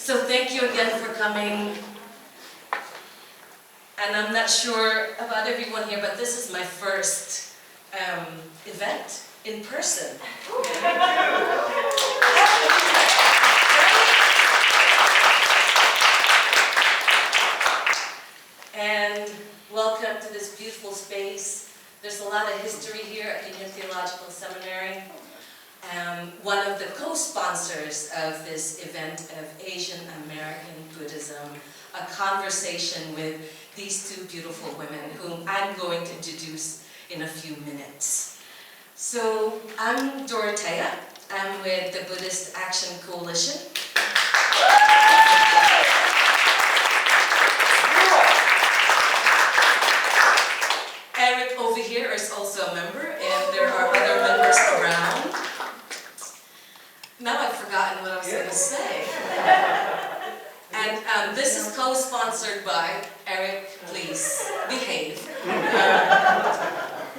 So thank you again for coming. And I'm not sure about everyone here, but this is my first event in person. And welcome to this beautiful space. There's a lot of history here at Union Theological Seminary. One of the co-sponsors of this event of Asian American Buddhism, a conversation with these two beautiful women whom I'm going to introduce in a few minutes. So I'm Dorothea. I'm with the Buddhist Action Coalition. Eric over here is also a member, and there are other members around. Now I've forgotten what I was going to say. And this is co-sponsored by Eric, please behave.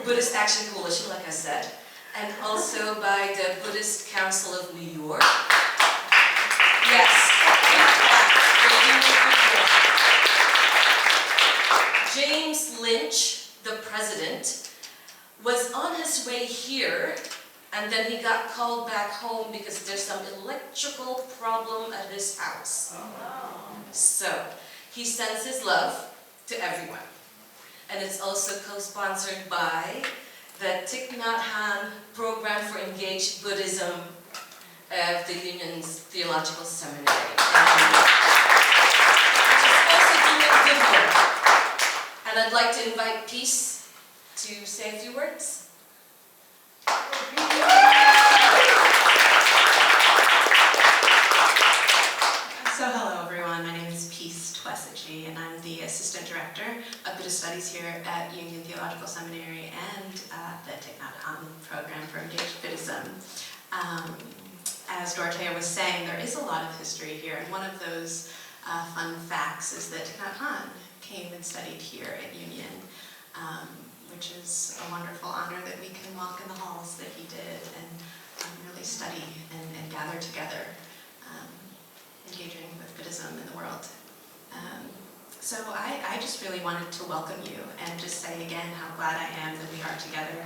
Buddhist Action Coalition, like I said, and also by the Buddhist Council of New York. Yes. James Lynch, the president, was on his way here, and then he got called back home because there's some electrical problem at his house. So he sends his love to everyone. And it's also co-sponsored by the Thich Nhat Hanh Program for Engaged Buddhism of the Union Theological Seminary. Which is also doing good work. And I'd like to invite Peace to say a few words. So hello everyone, my name is Peace Twesigy, and I'm the Assistant Director of Buddhist Studies here at Union Theological Seminary and the Thich Nhat Hanh Program for Engaged Buddhism. As Dorothea was saying, there is a lot of history here, and one of those fun facts is that Thich Nhat Hanh came and studied here at Union, which is a wonderful honor that we can walk in the halls that he did and really study and gather together, engaging with Buddhism in the world. So I just really wanted to welcome you and just say again how glad I am that we are together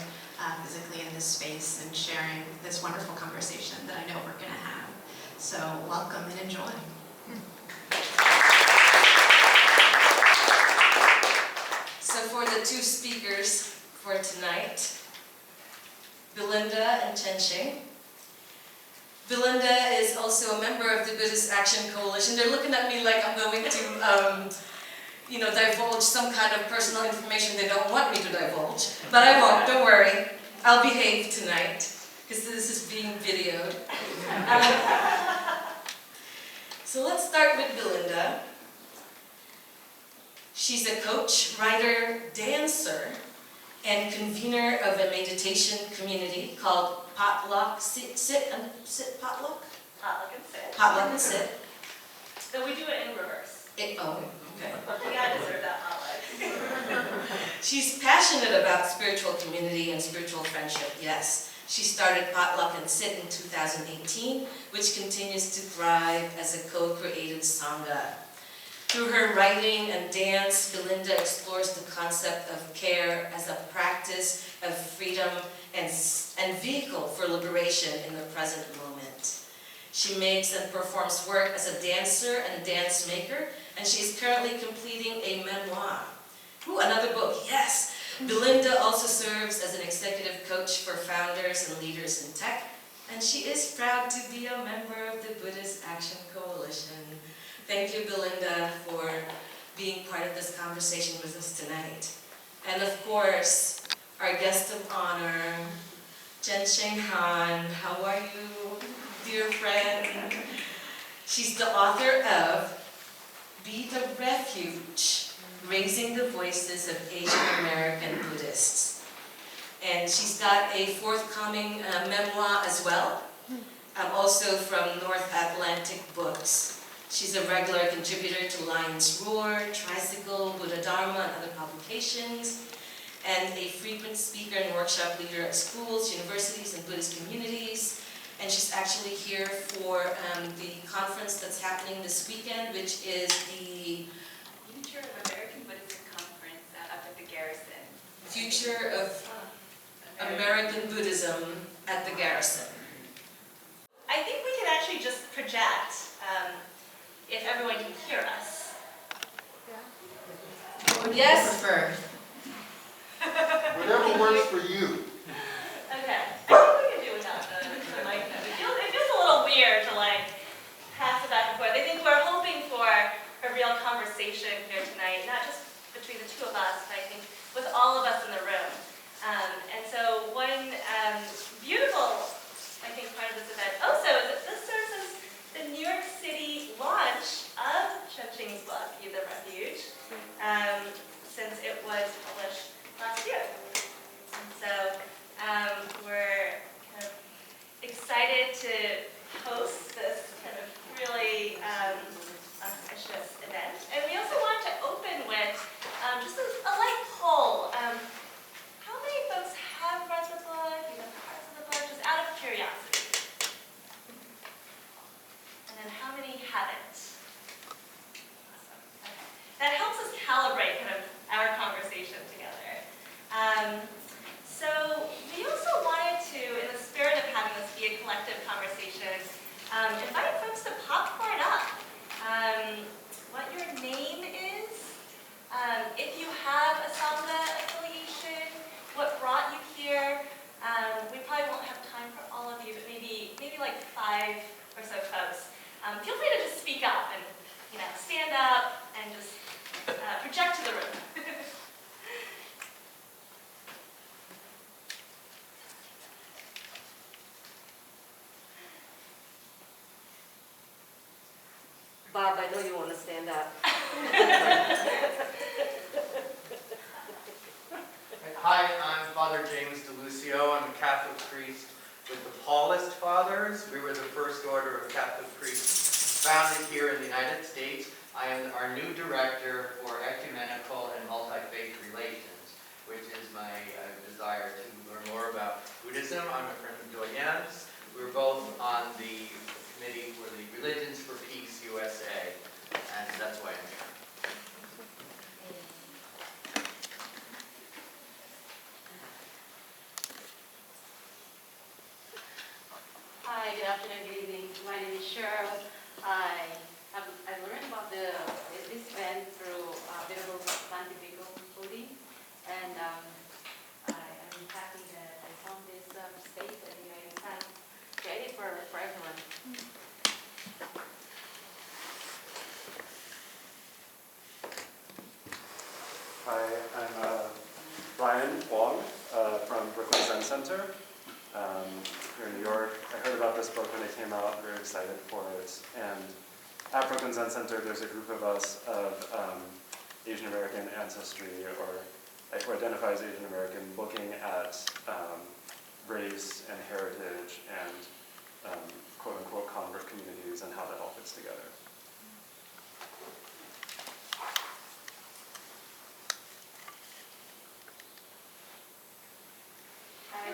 physically in this space and sharing this wonderful conversation that I know we're going to have. So welcome and enjoy. So for the two speakers for tonight, Belinda and Chenxing. Belinda is also a member of the Buddhist Action Coalition. They're looking at me like I'm going to, divulge some kind of personal information they don't want me to divulge. But I won't, don't worry. I'll behave tonight, because this is being videoed. So let's start with Belinda. She's a coach, writer, dancer, and convener of a meditation community called Potluck and Sit. Potluck and Sit. So we do it in reverse. Okay. Yeah, I deserve that potluck. She's passionate about spiritual community and spiritual friendship, yes. She started Potluck and Sit in 2018, which continues to thrive as a co-created sangha. Through her writing and dance, Belinda explores the concept of care as a practice of freedom and vehicle for liberation in the present moment. She makes and performs work as a dancer and dance maker, and she's currently completing a memoir. Ooh, another book, yes! Belinda also serves as an executive coach for founders and leaders in tech, and she is proud to be a member of the Buddhist Action Coalition. Thank you, Belinda, for being part of this conversation with us tonight. And of course, our guest of honor, Chenxing Han. How are you, dear friend? She's the author of Be the Refuge, Raising the Voices of Asian American Buddhists. And she's got a forthcoming memoir as well, also from North Atlantic Books. She's a regular contributor to Lion's Roar, Tricycle, Buddha Dharma, and other publications, and a frequent speaker and workshop leader at schools, universities, and Buddhist communities. and she's actually here for the conference that's happening this weekend, which is the Future of American Buddhism Conference up at the Garrison. Future of American Buddhism at the Garrison. I think we can actually just project if everyone can hear us. Yes? Prefer. Whatever works for you. Okay. I think we can do without the mic. It feels a little weird to like pass it back and forth. I think we're hoping for a real conversation here tonight, not just between the two of us, but I think with all of us in the room. And so one beautiful, I think, part of this event also is that this serves as the New York City launch of Chenxing's book, The Refuge, since it was published last year. And so we're kind of excited to host this kind of really auspicious event. And we also want to open with just a light poll. How many folks have read the book? You have parts of the book, just out of curiosity. And then how many haven't? Awesome. Okay. That helps us calibrate kind of our conversation together. So we also wanted to, in the spirit of having this be a collective conversation, invite folks to popcorn up what your name is, if you have a Sangha affiliation, what brought you here. We probably won't have time for all of you, but maybe like 5 or so folks. Feel free to just speak up and stand up and just project to the room. Bob, I know you want to stand up. Hi, I'm Father James DeLucio. I'm a Catholic priest with the Paulist Fathers. We were the first order of Catholic priests founded here in the United States. I am our new director for ecumenical and multi-faith relations, which is my desire to learn more about Buddhism. I'm a friend of Doyen's. We're both on the committee for the Religions for Peace USA, and that's why I'm here. Hi, good afternoon, good evening. My name is Cheryl. I learned about this event through Videographer, and I'm happy that I found this space and it's kind of created for everyone. Hi, I'm Brian Wong from Brooklyn Zen Center here in New York. I heard about this book when it came out, very excited for it. And at Brooklyn Zen Center, there's a group of us of Asian American ancestry or who identify as Asian American, looking at race and heritage and quote-unquote convert communities and how that all fits together.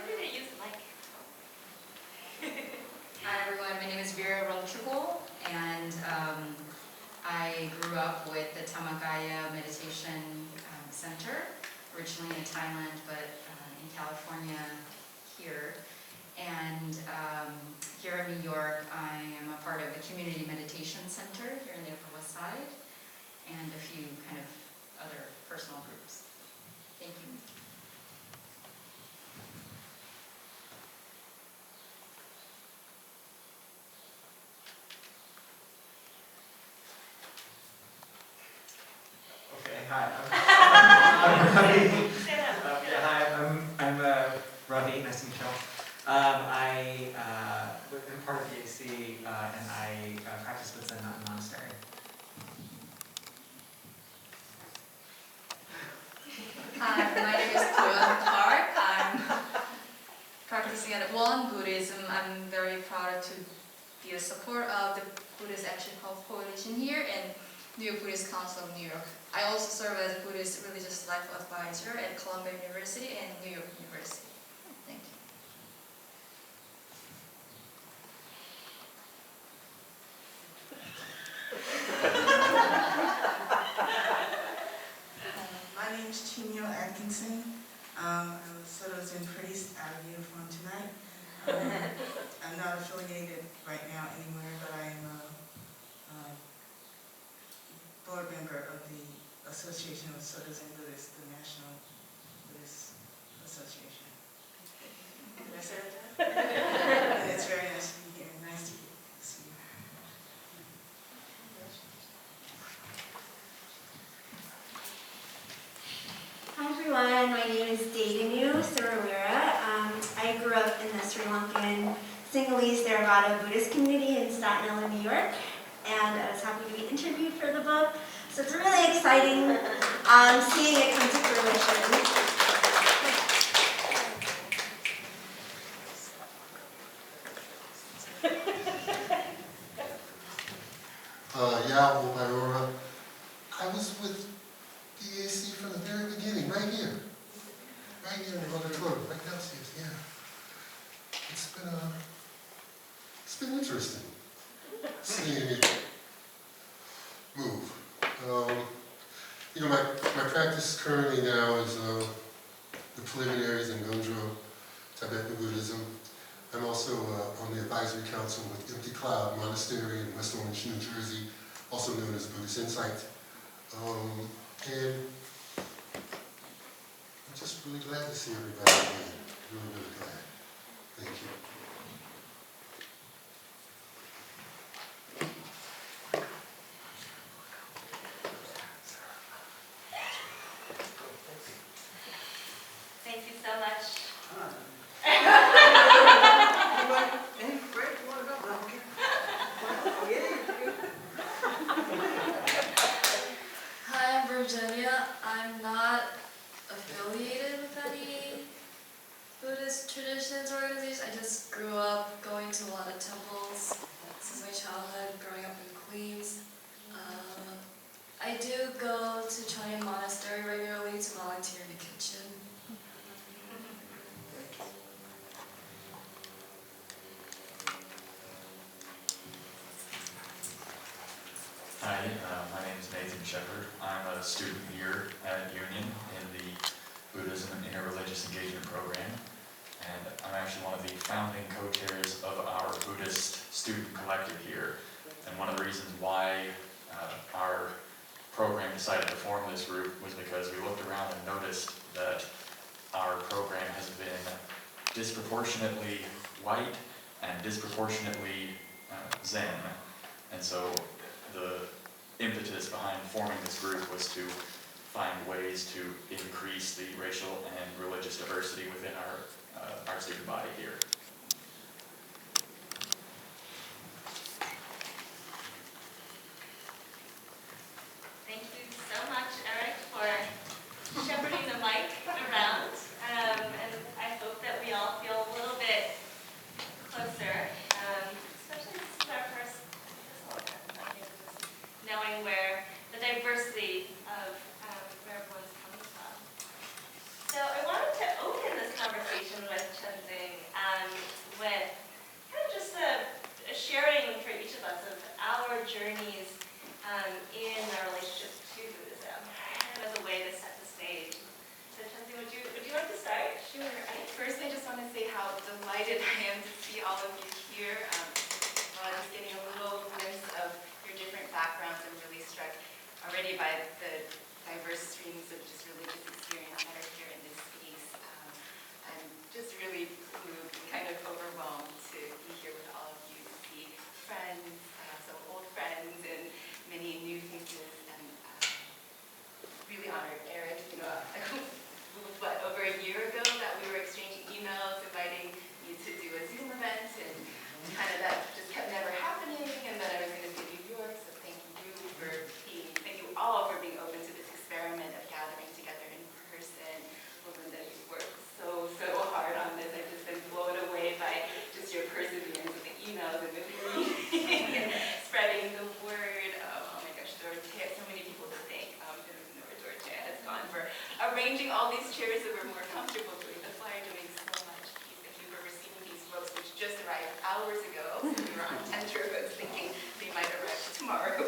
Feel free to use the mic. Hi everyone, my name is Vera Rolchugol, and I grew up with the Dhammakaya Meditation Center, originally in Thailand, but in California here. And here in New York, I am a part of the Community Meditation Center here in the Upper West Side, and a few kind of other personal groups. Thank you. Okay, hi. I'm Ravi. Stand up. Hi, I'm Ravi. Nice to meet you all. I'm part of the AC, and I practice with Zen Mountain Monastery. Hi, my name is Joan Park. I'm practicing at Won Buddhism. I'm very proud to be a support of the Buddhist Action Health Coalition here and New York Buddhist Council of New York. I also serve as a Buddhist Religious Life Advisor at Columbia University and New York University. Thank you. I'm not affiliated right now anywhere, but I am a board member of the Association of Sodas and Buddhists, the National Buddhist Association. Did I say that? And it's very nice to be here. Nice to see you. Hi everyone, my name is Dedanu Surawira. I grew up in the Sri Lankan Sinhalese Theravada Buddhist community in Staten Island, New York, and I was happy to be interviewed for the book. So it's really exciting seeing it come to fruition. I was with DAC from the very beginning, right here in the auditorium, right downstairs. Yeah, it's been interesting seeing it move. My practice currently now is the preliminaries in Gondro, Tibetan Buddhism. I'm also on the advisory council with Empty Cloud Monastery in West Orange, New Jersey, also known as Buddhist Insight. And I'm just really glad to see everybody again. Really, really glad. Thank you. Thank you so much. Hi, I'm Virginia. I'm not affiliated with any Buddhist traditions or organizations. I just grew up going to a lot of temples since my childhood, growing up in Queens. I do go to Chenxing Monastery regularly to volunteer in the kitchen. Hi, my name is Nathan Shepard. I'm a student here at Union in the Buddhism and Interreligious Engagement program, and I'm actually one of the founding co-chairs of our Buddhist student collective here. And one of the reasons why our program decided to form this group was because we looked around and noticed that our program has been disproportionately white and disproportionately Zen. And so the impetus behind forming this group was to find ways to increase the racial and religious diversity within our student body here. Thank you so much, Eric, for shepherding the mic around. And I hope that we all feel a little bit closer, especially this is our first knowing where the diversity of where everyone's coming from. So I wanted to open this conversation with Chenxing with kind of just a sharing for each of us of our journeys in our relationship to Buddhism, kind of as a way to set the stage. So Chenxing, would you like to start? Sure. First, I just want to say how delighted I am to see all of you here. Just getting a little glimpse of your different backgrounds. I'm really struck already by the diverse streams of just religious experience that are here in this space. I'm just really moved and kind of overwhelmed to be here with all of you, to see friends, some old friends, and many new faces, and really honored Eric. What, over a year ago that we were exchanging emails inviting you to do a Zoom event, and kind of that just kept never happening, and then I was going to be in New York, so thank you all for being open to this experiment of gathering together in person. Belinda, you've worked so hard on this. I've just been blown away by just your perseverance with the emails and with the spreading the word. Oh my gosh, Dorothea, so many people to thank. I don't even know where Dorothea has gone for arranging all these chairs that were more comfortable, doing the flyer, doing so much peace. Thank you for receiving these books, which just arrived hours ago. So we were on tenterhooks thinking they might arrive tomorrow.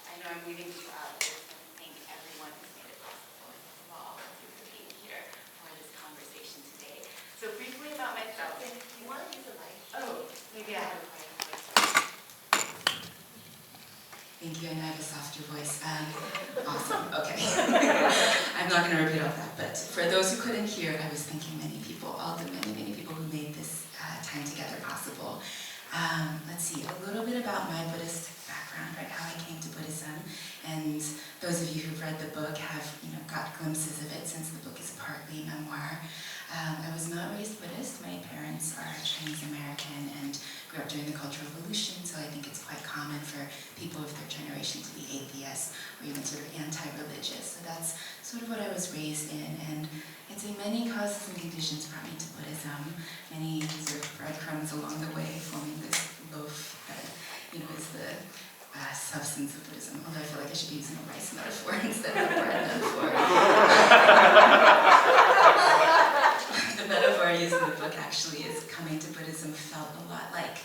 I know I'm leaving you out. I just want to thank everyone who's made it possible, as well, for being here for this conversation today. So briefly, Yeah. Thank you, and I have a softer voice. Awesome, okay. I'm not going to repeat all that, but for those who couldn't hear, I was thanking many people, all the many people who made this time together possible. Let's see, a little bit about my Buddhist background, right, how I came to Buddhism. And those of you who've read the book have, got glimpses of it since the book is partly memoir. I was not raised Buddhist. My parents are Chinese American and grew up during the Cultural Revolution, so I think it's quite common for people of their generation to be atheists or even sort of anti-religious. So that's sort of what I was raised in, and I'd say many causes and conditions brought me to Buddhism. Many sort of breadcrumbs along the way, forming this loaf that is the substance of Buddhism. Although I feel like I should be using a rice metaphor instead of a bread metaphor. The metaphor used in the book actually is coming to Buddhism felt a lot like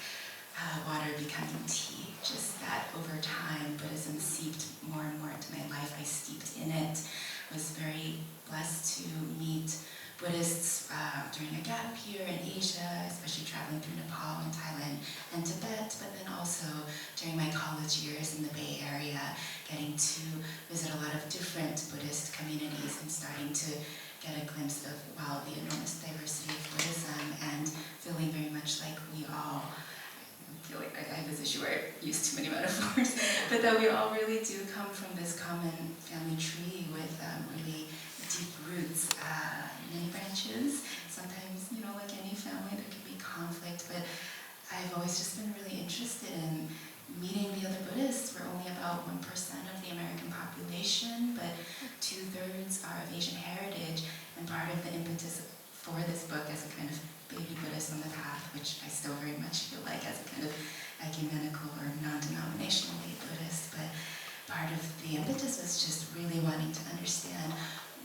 water becoming tea. Just that over time, Buddhism seeped more and more into my life. I steeped in it. Was very blessed to meet Buddhists during a gap year in Asia, especially traveling through Nepal and Thailand and Tibet, but then also during my college years in the Bay Area, getting to visit a lot of different Buddhist communities and starting to get a glimpse of, wow, the enormous diversity of Buddhism and feeling very much like we all, I feel like I have this issue where I use too many metaphors, but that we all really do come from this common family tree with really deep roots, many branches. Sometimes, like any family, there can be conflict, but I've always just been really interested in meeting the other Buddhists. We're only about 1% of the American population, but 2/3 are of Asian heritage, and part of the impetus for this book as a kind of baby Buddhist on the path, which I still very much feel like as a kind of ecumenical or non-denominational Buddhist, but part of the impetus was just really wanting to understand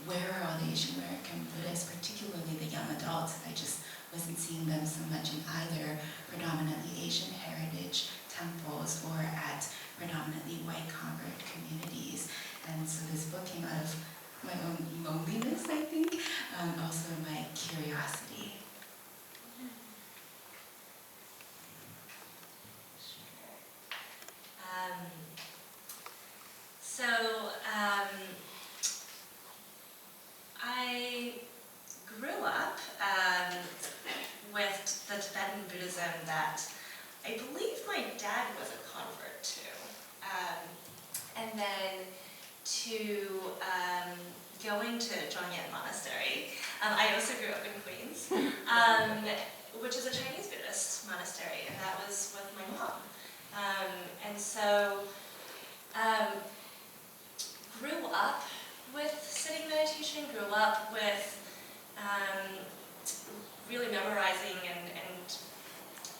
where are all the Asian American Buddhists, particularly the young adults. I just wasn't seeing them so much in either predominantly Asian heritage temples or at predominantly white convert communities. And so this book came out of my own loneliness, I think, also my curiosity. I grew up with the Tibetan Buddhism that I believe my dad was a convert to. And then to going to Zhongyuan Monastery. I also grew up in Queens, which is a Chinese Buddhist monastery, and that was with my mom. And so grew up with sitting meditation, grew up with really memorizing and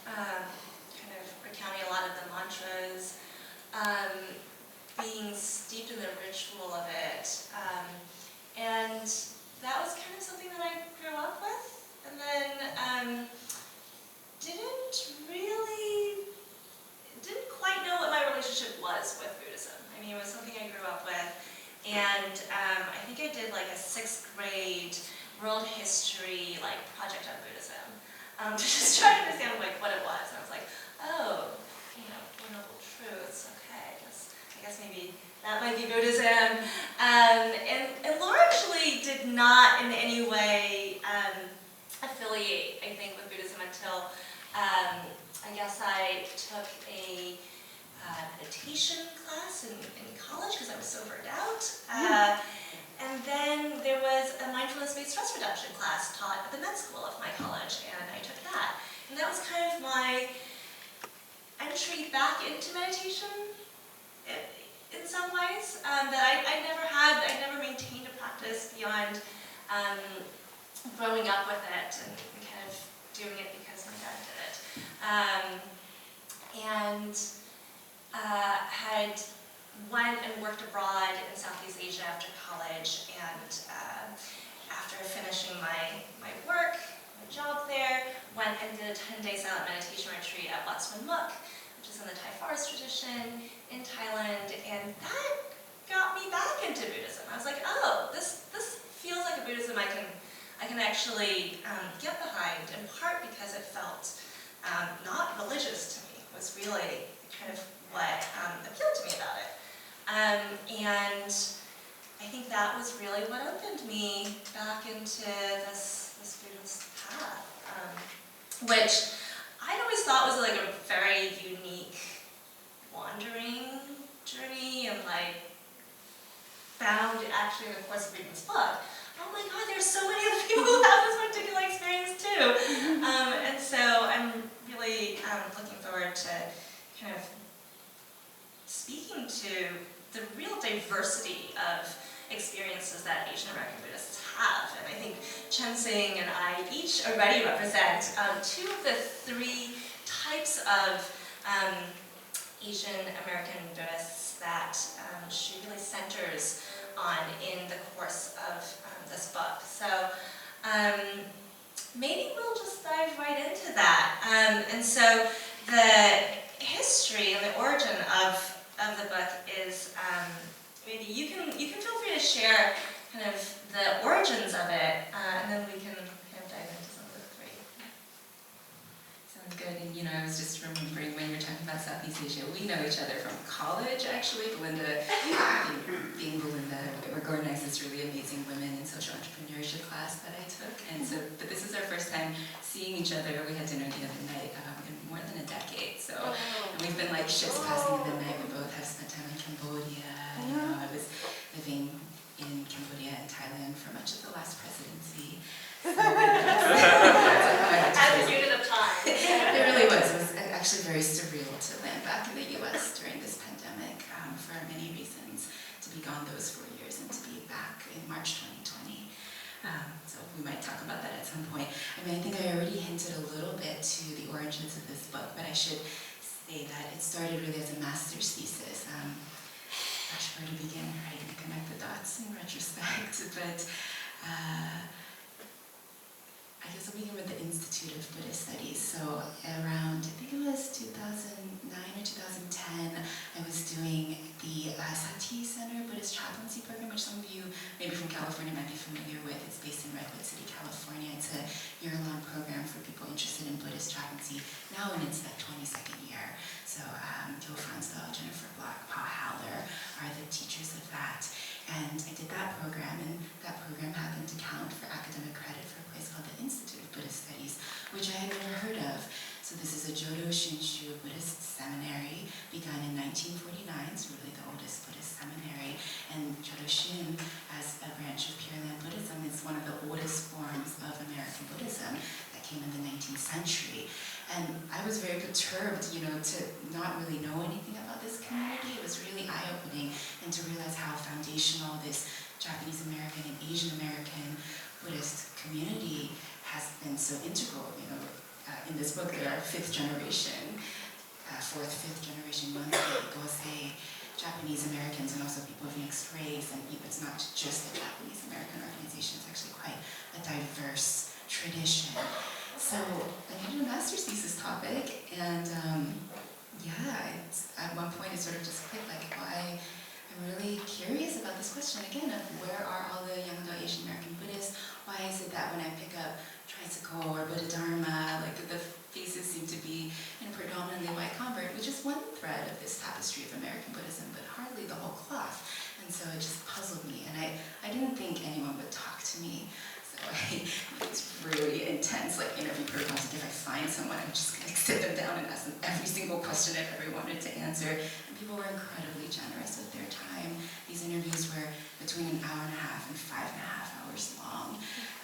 kind of recounting a lot of the mantras, being steeped in the ritual of it. And that was kind of something that I grew up with. And then didn't quite know what my relationship was with Buddhism. I mean, it was something I grew up with. And I think I did like a 6th grade world history project on Buddhism to just try to understand what it was. And I was like, oh, Four Noble Truths, okay, I guess maybe that might be Buddhism. And Laura actually did not in any way affiliate, I think, with Buddhism until I guess I took a meditation class in college because I was so burned out. And then there was a mindfulness-based stress reduction class taught at the med school of my college, and I took that. And that was kind of my entry back into meditation in some ways. That I never maintained a practice beyond growing up with it and kind of doing it because my dad did it. Had went and worked abroad in Southeast Asia after college, and after finishing my work, my job there, went and did a 10-day silent meditation retreat at Wat Suan Mokkh, which is in the Thai forest tradition in Thailand, and that got me back into Buddhism. I was like, oh, this feels like a Buddhism I can actually get behind, in part because it felt not not religious to me was really kind of what appealed to me about it. And I think that was really what opened me back into this Buddhist path, which I always thought was like a very unique wandering journey, and like found actually in the course of reading this book, oh my God, there's so many other people who have this particular experience too. And so I'm really looking forward to kind of speaking to the real diversity of experiences that Asian American Buddhists have. And I think Chenxing and I each already represent two of the three types of Asian American Buddhists that she really centers on in the course of this book. So maybe we'll just dive right into that. And so the history and the origin of the book is, maybe you can feel free to share kind of the origins of it, and then we can kind of dive into some of the three. Sounds good. And I was just remembering when you were talking about Southeast Asia, we know each other from college, actually. Belinda, being Belinda, organized this really amazing women in social entrepreneurship class that I took. And so, but this is our first time seeing each other. We had dinner the other night in more than a decade. So, and we've been like ships passing in the night. We both have spent time in Cambodia. I was living in Cambodia and Thailand for much of the last presidency. So, As a unit of time. It really was. It was actually very surreal to land back in the U.S. during this pandemic for many reasons. To be gone those 4 years and to be back in March 2020. So we might talk about that at some point. I mean, I think I already hinted a little bit to the origins of this book, but I should say that it started really as a master's thesis. Gosh, where to begin, right? And connect the dots in retrospect, but I guess I'll begin with the Institute of Buddhist Studies. So around, I think it was 2009 or 2010, I was doing the Sati Center Buddhist Chaplaincy Program, which some of you, maybe from California, might be familiar with. It's based in Redwood City, California. It's a year-long program for people interested in Buddhist chaplaincy, now in its 22nd year. So Gil Fransdal, Jennifer Block, Paul Haller are the teachers of that. And I did that program, and that program happened to count for academic credit for a place called the Institute of Buddhist Studies, which I had never heard of. So this is a Jodo Shinshu Buddhist seminary, begun in 1949, so really the oldest Buddhist seminary. And Jodo Shin, as a branch of Pure Land Buddhism, is one of the oldest forms of American Buddhism that came in the 19th century. And I was very perturbed, to not really know anything about this community. It was really eye-opening, and to realize how foundational this Japanese American and Asian American Buddhist community has been so integral. In this book, there are fifth generation Gosei Japanese Americans, and also people of mixed race. And it's not just a Japanese American organization; it's actually quite a diverse tradition. So I did a master's thesis topic, and at one point it sort of just clicked, like, I'm really curious about this question again of where are all the young adult Asian American Buddhists? Why is it that when I pick up tricycle or Buddha Dharma, like the faces seem to be in a predominantly white convert, which is one thread of this tapestry of American Buddhism, but hardly the whole cloth. And so it just puzzled me, and I didn't think anyone would talk to me. It was really intense, like interview protocols. If I find someone, I'm just gonna sit them down and ask them every single question I've ever wanted to answer. And people were incredibly generous with their time. These interviews were between an hour and a half and 5.5 hours long.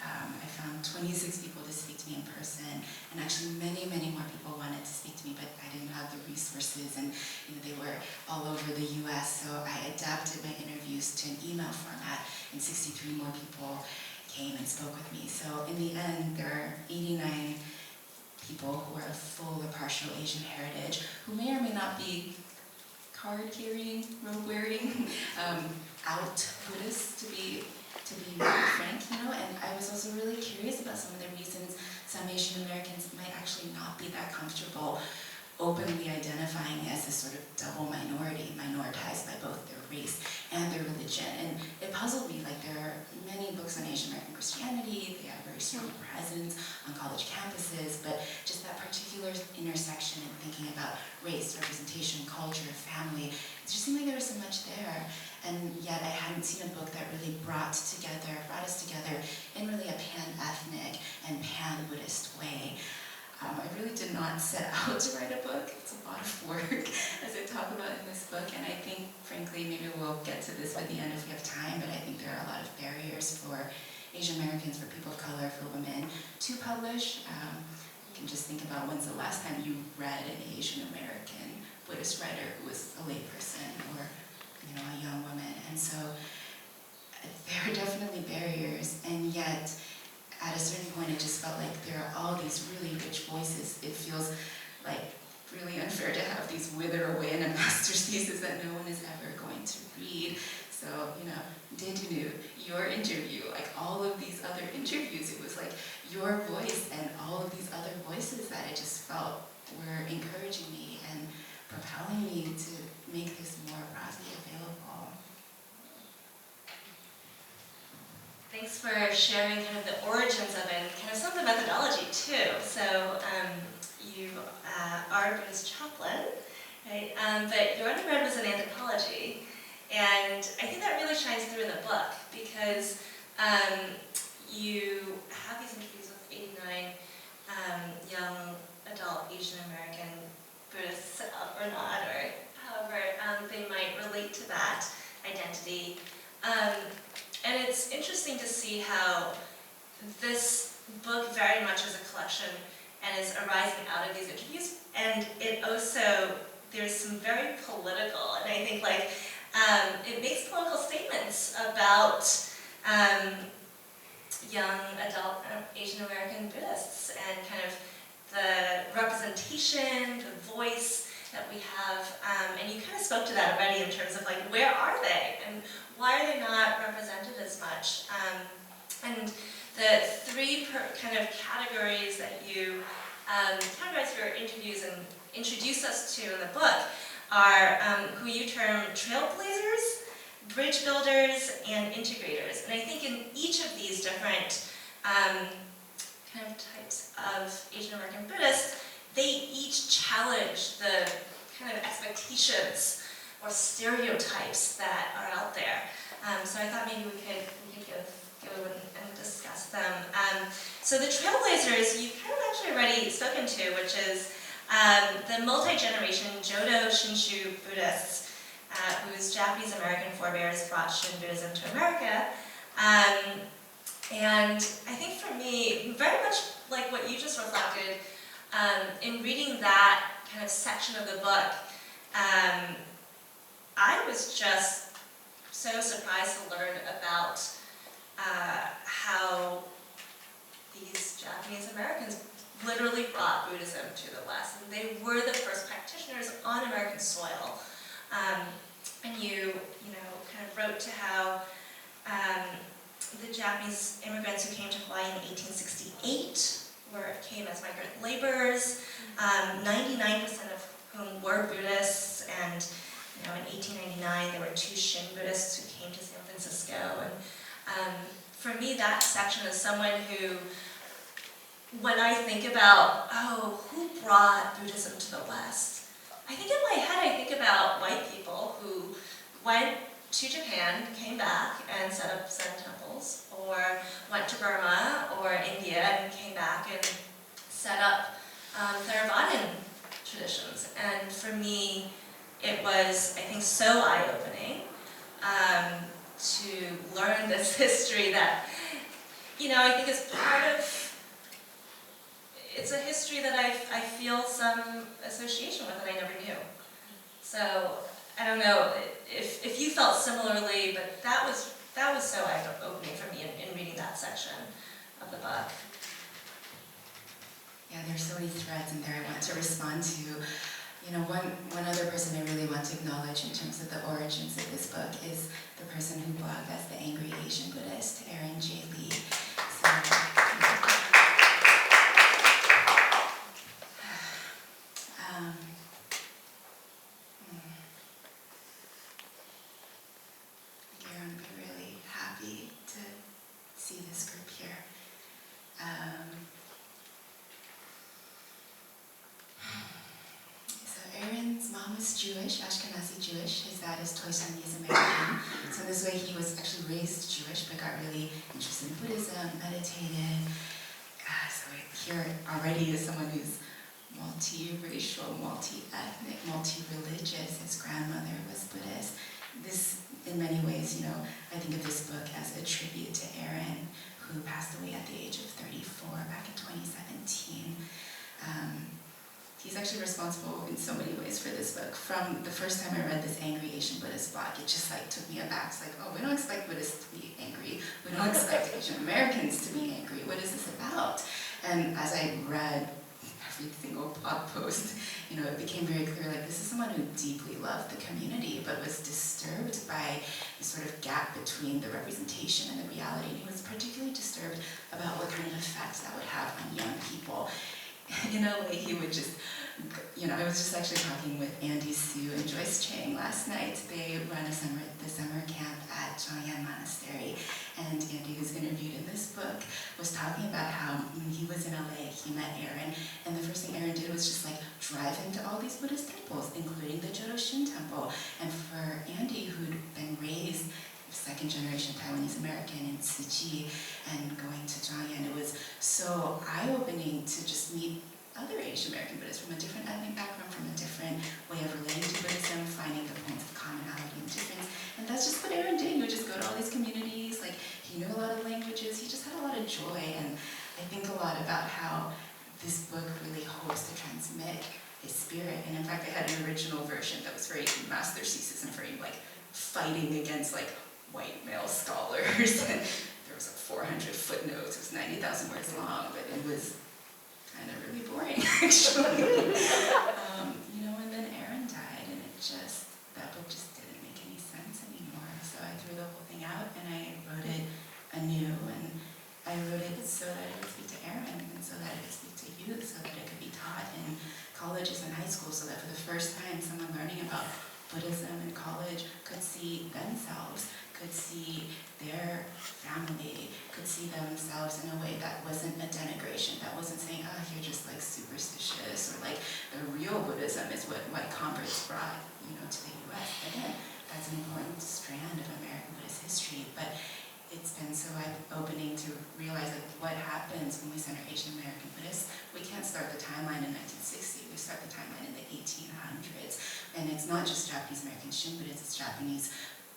I found 26 people to speak to me in person, and actually many, many more people wanted to speak to me, but I didn't have the resources, and they were all over the U.S. So I adapted my interviews to an email format, and 63 more people came and spoke with me. So in the end, there are 89 people who are of full or partial Asian heritage, who may or may not be card-carrying, robe-wearing, out Buddhists, to be frank, and I was also really curious about some of the reasons some Asian Americans might actually not be that comfortable openly identifying as this sort of double minority, minoritized by both their race and their religion. And it puzzled me, like there are many books on Asian American Christianity, they have a very strong presence on college campuses, but just that particular intersection and thinking about race, representation, culture, family. It just seemed like there was so much there, and yet I hadn't seen a book that really brought us together in really a pan-ethnic and pan-Buddhist way. I really did not set out to write a book. It's a lot of work, as I talk about in this book, and I think, frankly, maybe we'll get to this by the end if we have time, but I think there are a lot of barriers for Asian Americans, for people of color, for women to publish. You can just think about when's the last time you read an Asian American Buddhist writer who was a layperson or, a young woman. And so there are definitely barriers, and yet at a certain point it just felt like there are all these really rich voices. It feels like really unfair to have these wither away in a master's thesis that no one is ever going to read. So, Dedunu, your interview, like all of these other interviews, it was like your voice and all of these other voices that I just felt were encouraging me and propelling me to make this more broadly available. Thanks for sharing kind of the origins of it and kind of some of the methodology too. So you are a Buddhist chaplain, right? But your undergrad was in anthropology, and I think that really shines through in the book because you have these interviews with 89 young adult Asian American Buddhists or not, or however they might relate to that identity. And it's interesting to see how this book very much is a collection and is arising out of these interviews. And it also, there's some very political, and I think it makes political statements about young adult Asian American Buddhists and kind of the representation, the voice that we have. And you kind of spoke to that already in terms of where are they and why are they not represented as much? And the three kind of categories that you categorize your interviews and introduce us to in the book are who you term trailblazers, bridge builders, and integrators. And I think in each of these different kind of types of Asian American Buddhists, they each challenge the kind of expectations or stereotypes that are out there. So I thought maybe we could go and discuss them. So the trailblazers, you've kind of actually already spoken to, which is the multi-generation Jodo Shinshu Buddhists, whose Japanese American forebears brought Shin Buddhism to America. And I think for me, very much like what you just reflected, in reading that kind of section of the book, I was just so surprised to learn about how these Japanese Americans literally brought Buddhism to the West. And they were the first practitioners on American soil. And you kind of wrote to how the Japanese immigrants who came to Hawaii in 1868 came as migrant laborers, 99% of whom were Buddhists, and in 1899 there were 2 Shin Buddhists who came to San Francisco. And for me, that section is someone who, when I think about, who brought Buddhism to the West, I think in my head I think about white people who went to Japan, came back and set up Zen temples, or went to Burma or India and came back and set up Theravadan traditions. And for me, it was, I think, so eye-opening to learn this history that, I think is part of, it's a history that I feel some association with and I never knew. So, I don't know if you felt similarly, but that was so eye-opening for me in reading that section of the book. Yeah, there's so many threads in there I want to respond to. One other person I really want to acknowledge in terms of the origins of this book is the person who blogged as the Angry Asian Buddhist, Erin J. Lee. So, I'm really happy to see this group here. He's Jewish, Ashkenazi Jewish. His dad is Toisanese American. So this way he was actually raised Jewish, but got really interested in Buddhism, meditated. So here already is someone who's multi-racial, multi-ethnic, multi-religious. His grandmother was Buddhist. This, in many ways, I think of this book as a tribute to Aaron, who passed away at the age of 34 back in 2017. He's actually responsible in so many ways for this book. From the first time I read this Angry Asian Buddhist blog, it just took me aback. It's like, oh, we don't expect Buddhists to be angry. We don't expect Asian Americans to be angry. What is this about? And as I read every single blog post, it became very clear, this is someone who deeply loved the community, but was disturbed by the sort of gap between the representation and the reality. And he was particularly disturbed about what kind of effects that would have on young people. In LA, he would just, I was just actually talking with Andy Sue and Joyce Chang last night. They run the summer camp at Zhangyan Monastery. And Andy, who's interviewed in this book, was talking about how when he was in LA, he met Aaron. And the first thing Aaron did was just drive him to all these Buddhist temples, including the Jodo-Shin temple. And for Andy, who'd been raised second-generation Taiwanese American in Tzu Chi and going to Zhangyan, it was so eye-opening to just meet other Asian American Buddhists from a different ethnic background, from a different way of relating to Buddhism, finding the points of commonality and difference. And that's just what Aaron did. He would just go to all these communities. He knew a lot of languages. He just had a lot of joy. And I think a lot about how this book really hopes to transmit his spirit. And in fact, I had an original version that was very master thesis and very fighting against white male scholars. And there was 400 footnotes. It was 90,000 words long, but it was kind of really boring, actually. And then Aaron died, and that book just didn't make any sense anymore. So I threw the whole thing out, and I wrote it anew, and I wrote it so that it would speak to Aaron, and so that it would speak to youth, so that it could be taught in colleges and high schools, so that for the first time, someone learning about Buddhism in college could see themselves, could see their family, could see themselves in a way that wasn't a denigration, that wasn't saying, oh, you're just superstitious, or the real Buddhism is what converts brought, to the US. Again, that's an important strand of American Buddhist history, but it's been so eye-opening to realize what happens when we center Asian American Buddhists. We can't start the timeline in 1960, we start the timeline in the 1800s. And it's not just Japanese American Shin Buddhists, it's Japanese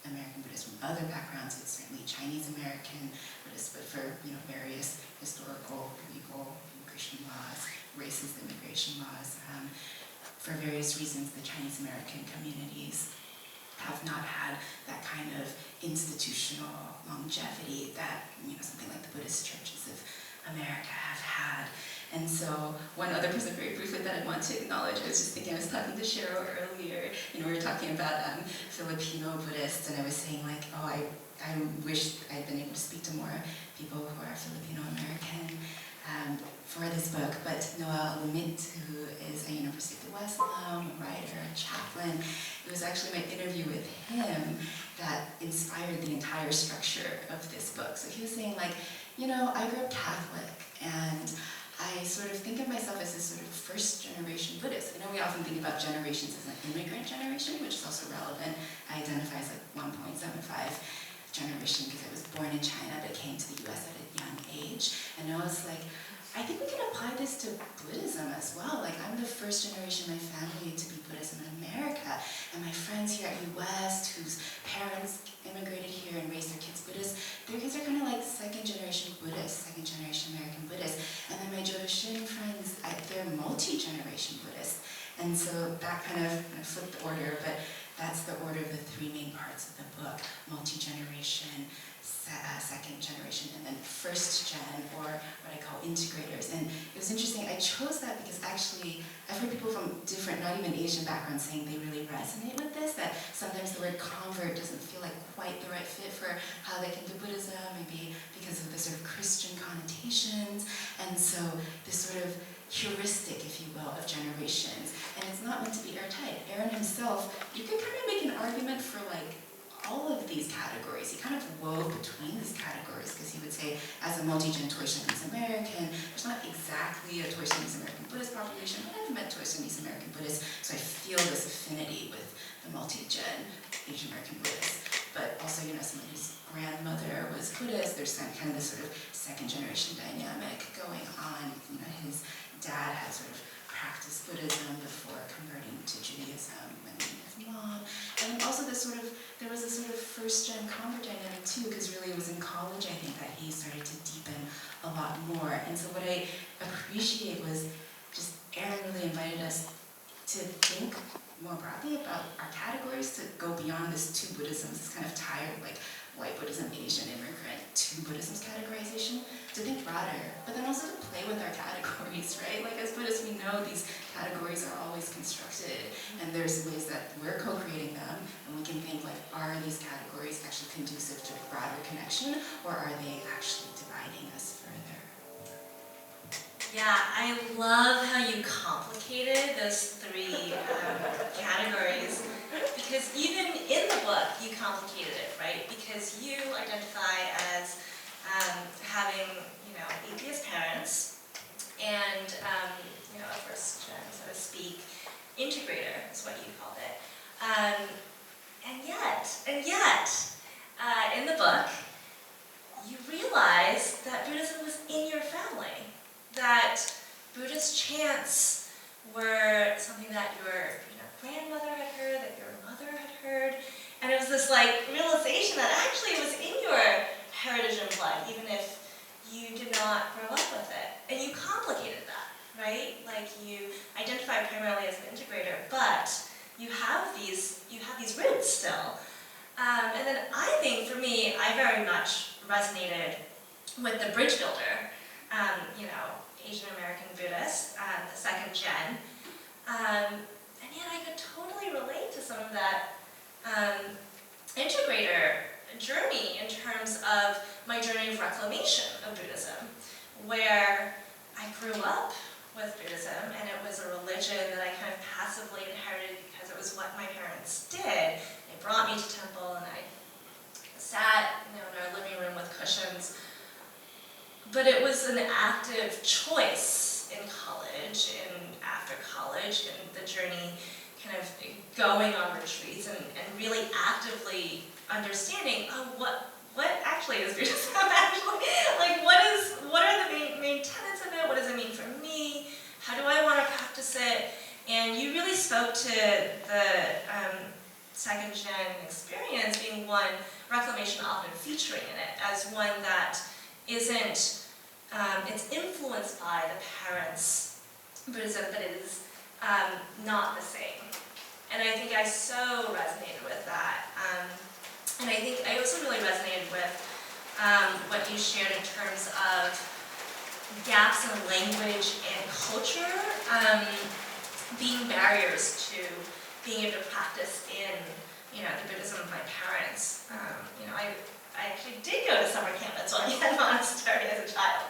American Buddhists from other backgrounds. It's certainly Chinese American Buddhists, but for various historical, legal, immigration laws, racist immigration laws. For various reasons, the Chinese American communities have not had that kind of institutional longevity that something like the Buddhist churches of America have had. And so one other person very briefly that I want to acknowledge, I was just thinking, I was talking to Cheryl earlier, we were talking about Filipino Buddhists, and I was saying I wish I'd been able to speak to more people who are Filipino American for this book, but Noel Lumit, who is a University of the West alum, a writer, a chaplain, it was actually my interview with him that inspired the entire structure of this book. So he was saying I grew up Catholic, and I sort of think of myself as this sort of first-generation Buddhist. I know we often think about generations as an immigrant generation, which is also relevant. I identify as 1.75 generation because I was born in China but came to the US at a young age. And I was I think we can apply this to Buddhism as well. I'm the first generation in my family to be Buddhism in America. And my friends here at U.S. whose parents immigrated here and raised their kids Buddhist, their kids are kind of second generation Buddhists, second generation American Buddhists. And then my Jodo-Shin friends, they're multi-generation Buddhists. And so that kind of flipped the order, but that's the order of the three main parts of the book: multi-generation, second generation, and then first gen, or what I call integrators. And it was interesting, I chose that because actually I've heard people from different, not even Asian backgrounds, saying they really resonate with this, that sometimes the word convert doesn't feel like quite the right fit for how they came to Buddhism, maybe because of the sort of Christian connotations, and so this sort of heuristic, if you will, of generations. And it's not meant to be airtight. Aaron himself, you could kind of make an argument for all of these categories. He kind of wove between these categories because he would say, as a multi-gen Torsionese American, there's not exactly a Torsionese American Buddhist population, but I've met Torsionese American Buddhists, so I feel this affinity with the multi-gen Asian American Buddhists. But also, someone whose grandmother was Buddhist, there's kind of this sort of second generation dynamic going on. His dad had sort of practiced Buddhism before converting to Judaism, and his mom. And also there was this sort of first-gen convert dynamic too, because really it was in college, I think, that he started to deepen a lot more. And so what I appreciate was just Aaron really invited us to think more broadly about our categories, to go beyond this two Buddhisms, this kind of tired, like, white Buddhism, Asian immigrant, two Buddhisms categorization, to think broader, but then also to play with our categories, right? Like as Buddhists, we know these categories are always constructed, and there's ways that we're co-creating them, and we can think like, are these categories actually conducive to broader connection, or are they actually dividing us further? Yeah, I love how you complicated those three categories, because even in the book you complicated it, right? Because you identify as having, atheist parents and, a first gen, so to speak, integrator is what you called it. And yet, in the book, you realize that Buddhism was in your family, that Buddhist chants were something that your grandmother had heard, that your mother had heard, and it was this realization that actually it was in your heritage and blood, even if you did not grow up with it. And you complicated that, right? Like you identify primarily as an integrator, but you have these roots still. And then I think for me, I very much resonated with the bridge builder, Asian American Buddhist, the second gen. And yet I could totally relate to some of that integrator journey in terms of my journey of reclamation of Buddhism, where I grew up with Buddhism, and it was a religion that I kind of passively inherited because it was what my parents did. They brought me to temple, and I sat in our living room with cushions. But it was an active choice in college and after college, and the journey kind of going on retreats and really actively understanding, what actually is Buddhism actually? Like what are the main tenets of it? What does it mean for me? How do I want to practice it? And you really spoke to the second gen experience being one, reclamation often featuring in it as one that isn't, it's influenced by the parents' Buddhism, but it is not the same. And I think I so resonated with that. And I think I also really resonated with what you shared in terms of gaps in language and culture being barriers to being able to practice in, the Buddhism of my parents. I actually did go to summer camp at Chenxing Monastery as a child.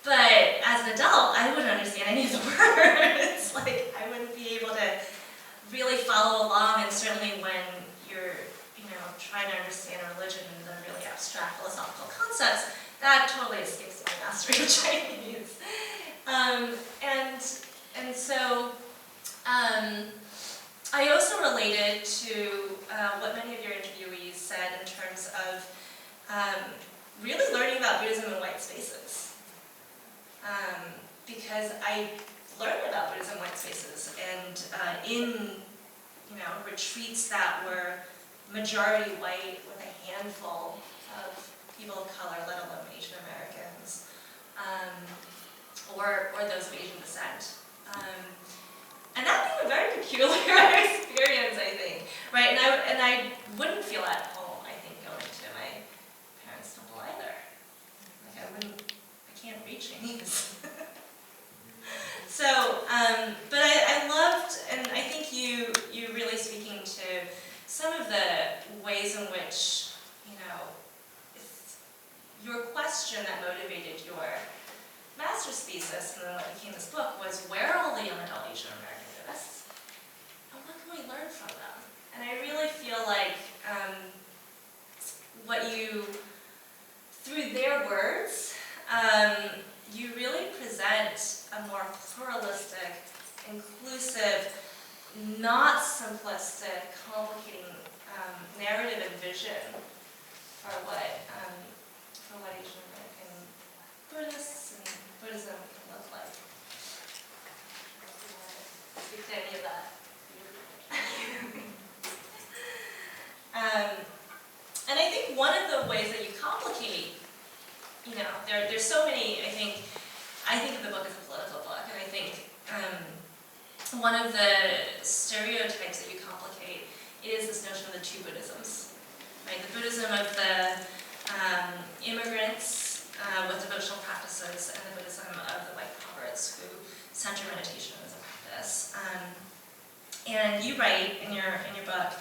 But as an adult, I wouldn't understand any of the words. I wouldn't be able to really follow along, and certainly when you're, trying to understand a religion and the really abstract philosophical concepts, that totally escapes my mastery of Chinese. And so, I also related to what many of your interviewees said in terms of really learning about Buddhism in white spaces. Because I learned about Buddhism in white spaces and in retreats that were majority white with a handful of people of color, let alone Asian Americans, or those of Asian descent. And that being a very peculiar experience, I think, right? And I wouldn't feel at home, I think, going to my parents' temple either. I can't read Chinese. So, but I loved, and I think you really speaking to some of the ways in which, your question that motivated your master's thesis and then what became this book was, where are all the young adult Asian American Buddhists? And what can we learn from them? And I really feel like inclusive, not simplistic, complicating narrative and vision for what Asian American Buddhists and Buddhism can look like. Speak to any of that. And I think one of the ways that you complicate, there's so many, I think of the book as a political book, and I think one of the stereotypes that you complicate is this notion of the two Buddhisms, right? The Buddhism of the immigrants with devotional practices, and the Buddhism of the white converts who center meditation as a practice. And you write in your book,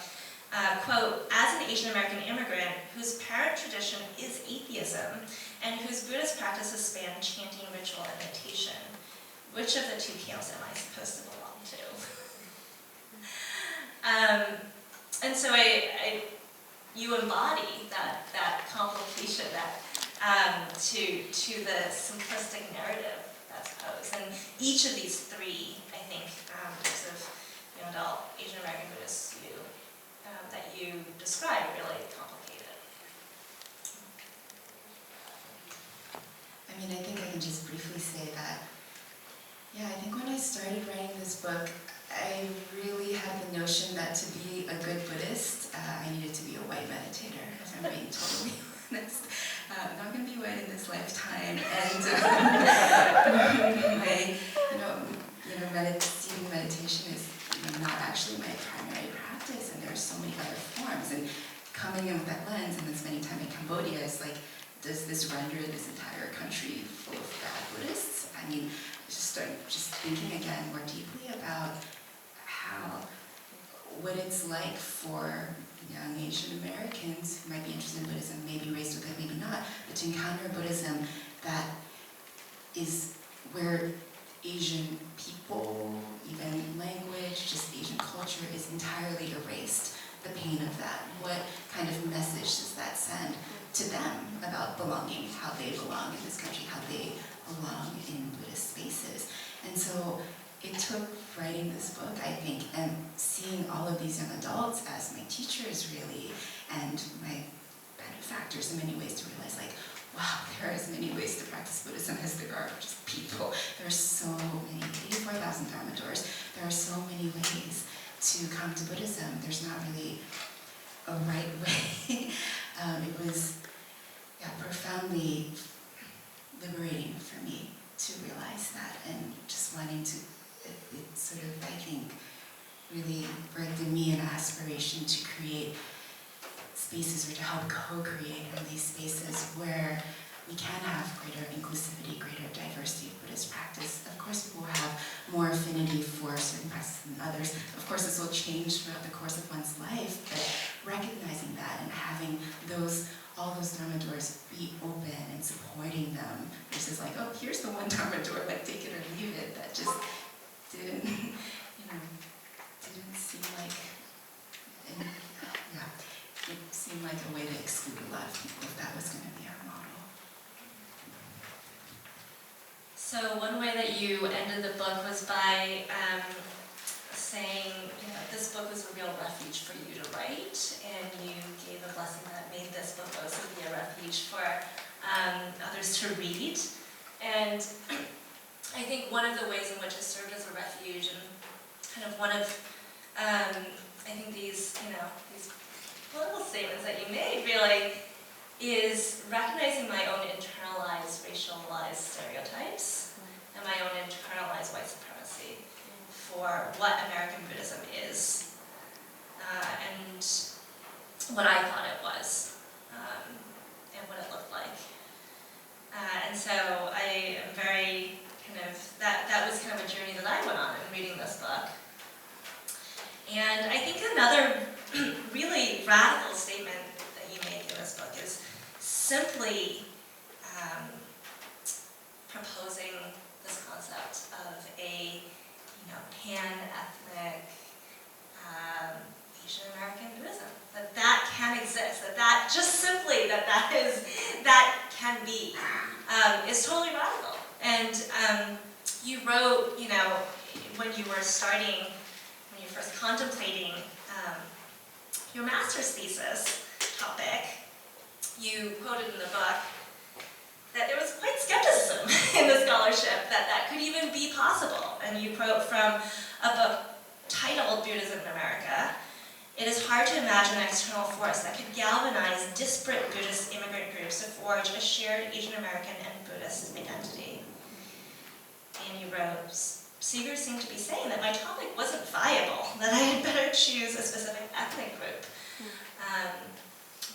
quote, as an Asian American immigrant whose parent tradition is atheism and whose Buddhist practices span chanting, ritual, and meditation, which of the two camps am I supposed to belong to? And so you embody that complication, to the simplistic narrative that's posed. And each of these three, I think, types of adult Asian American Buddhist view that you describe really complicated. I mean, I think I can just briefly say that, I think when I started writing this book, I really had the notion that to be a good Buddhist, I needed to be a white meditator, if I'm being totally honest. I'm not going to be white in this lifetime, and meditation is not actually my primary practice, and there are so many other forms. And coming in with that lens, and then spending time in Cambodia, is like, does this render this entire country full of bad Buddhists? I mean, just thinking again more deeply about what it's like for young Asian Americans who might be interested in Buddhism, maybe raised with it, maybe not, but to encounter Buddhism that is where Asian people, even language, just Asian culture is entirely erased. The pain of that. What kind of message does that send to them about belonging, how they belong in this country, how they belong in Buddhist spaces? And so it took writing this book, I think, and seeing all of these young adults as my teachers, really, and my benefactors in many ways, to realize, like, wow, there are as many ways to practice Buddhism as there are just people. There are so many, 84,000 Dharma doors. There are so many ways to come to Buddhism. There's not really a right way. It was profoundly liberating for me to realize that, and just wanting to, it sort of, I think, really birthed in me an aspiration to create spaces, or to help co-create in these spaces where we can have greater inclusivity, greater diversity of Buddhist practice. Of course, people have more affinity for certain practices than others. Of course, this will change throughout the course of one's life, but recognizing that and having all those Dharma doors be open and supporting them, versus like, oh, here's the one Dharma door, like, take it or leave it, that just didn't seem like, it seemed like a way to exclude a lot of people if that was going to be our model. So one way that you ended the book was by saying, this book was a real refuge for you to write, and you gave a blessing that made this book also be a refuge for others to read. And I think one of the ways in which it served as a refuge, and kind of one of, I think these political statements that you made really, is recognizing my own internalized, racialized stereotypes and my own internalized white supremacy for what American Buddhism is, and what I thought it was, and what it looked like. And so I am very that was kind of a journey that I went on in reading this book. And I think another really radical statement that you make in this book is simply proposing this concept of a pan-ethnic Asian American Buddhism, that can exist, that just simply that can be, is totally radical. And you wrote, when you were starting, when you first contemplating your master's thesis topic, you quoted in the book that there was quite skepticism in the scholarship that that could even be possible. And you quote from a book titled Buddhism in America, "It is hard to imagine an external force that could galvanize disparate Buddhist immigrant groups to forge a shared Asian American and Buddhist identity." And you wrote, "Seeger seemed to be saying that my topic wasn't viable, that I had better choose a specific ethnic group."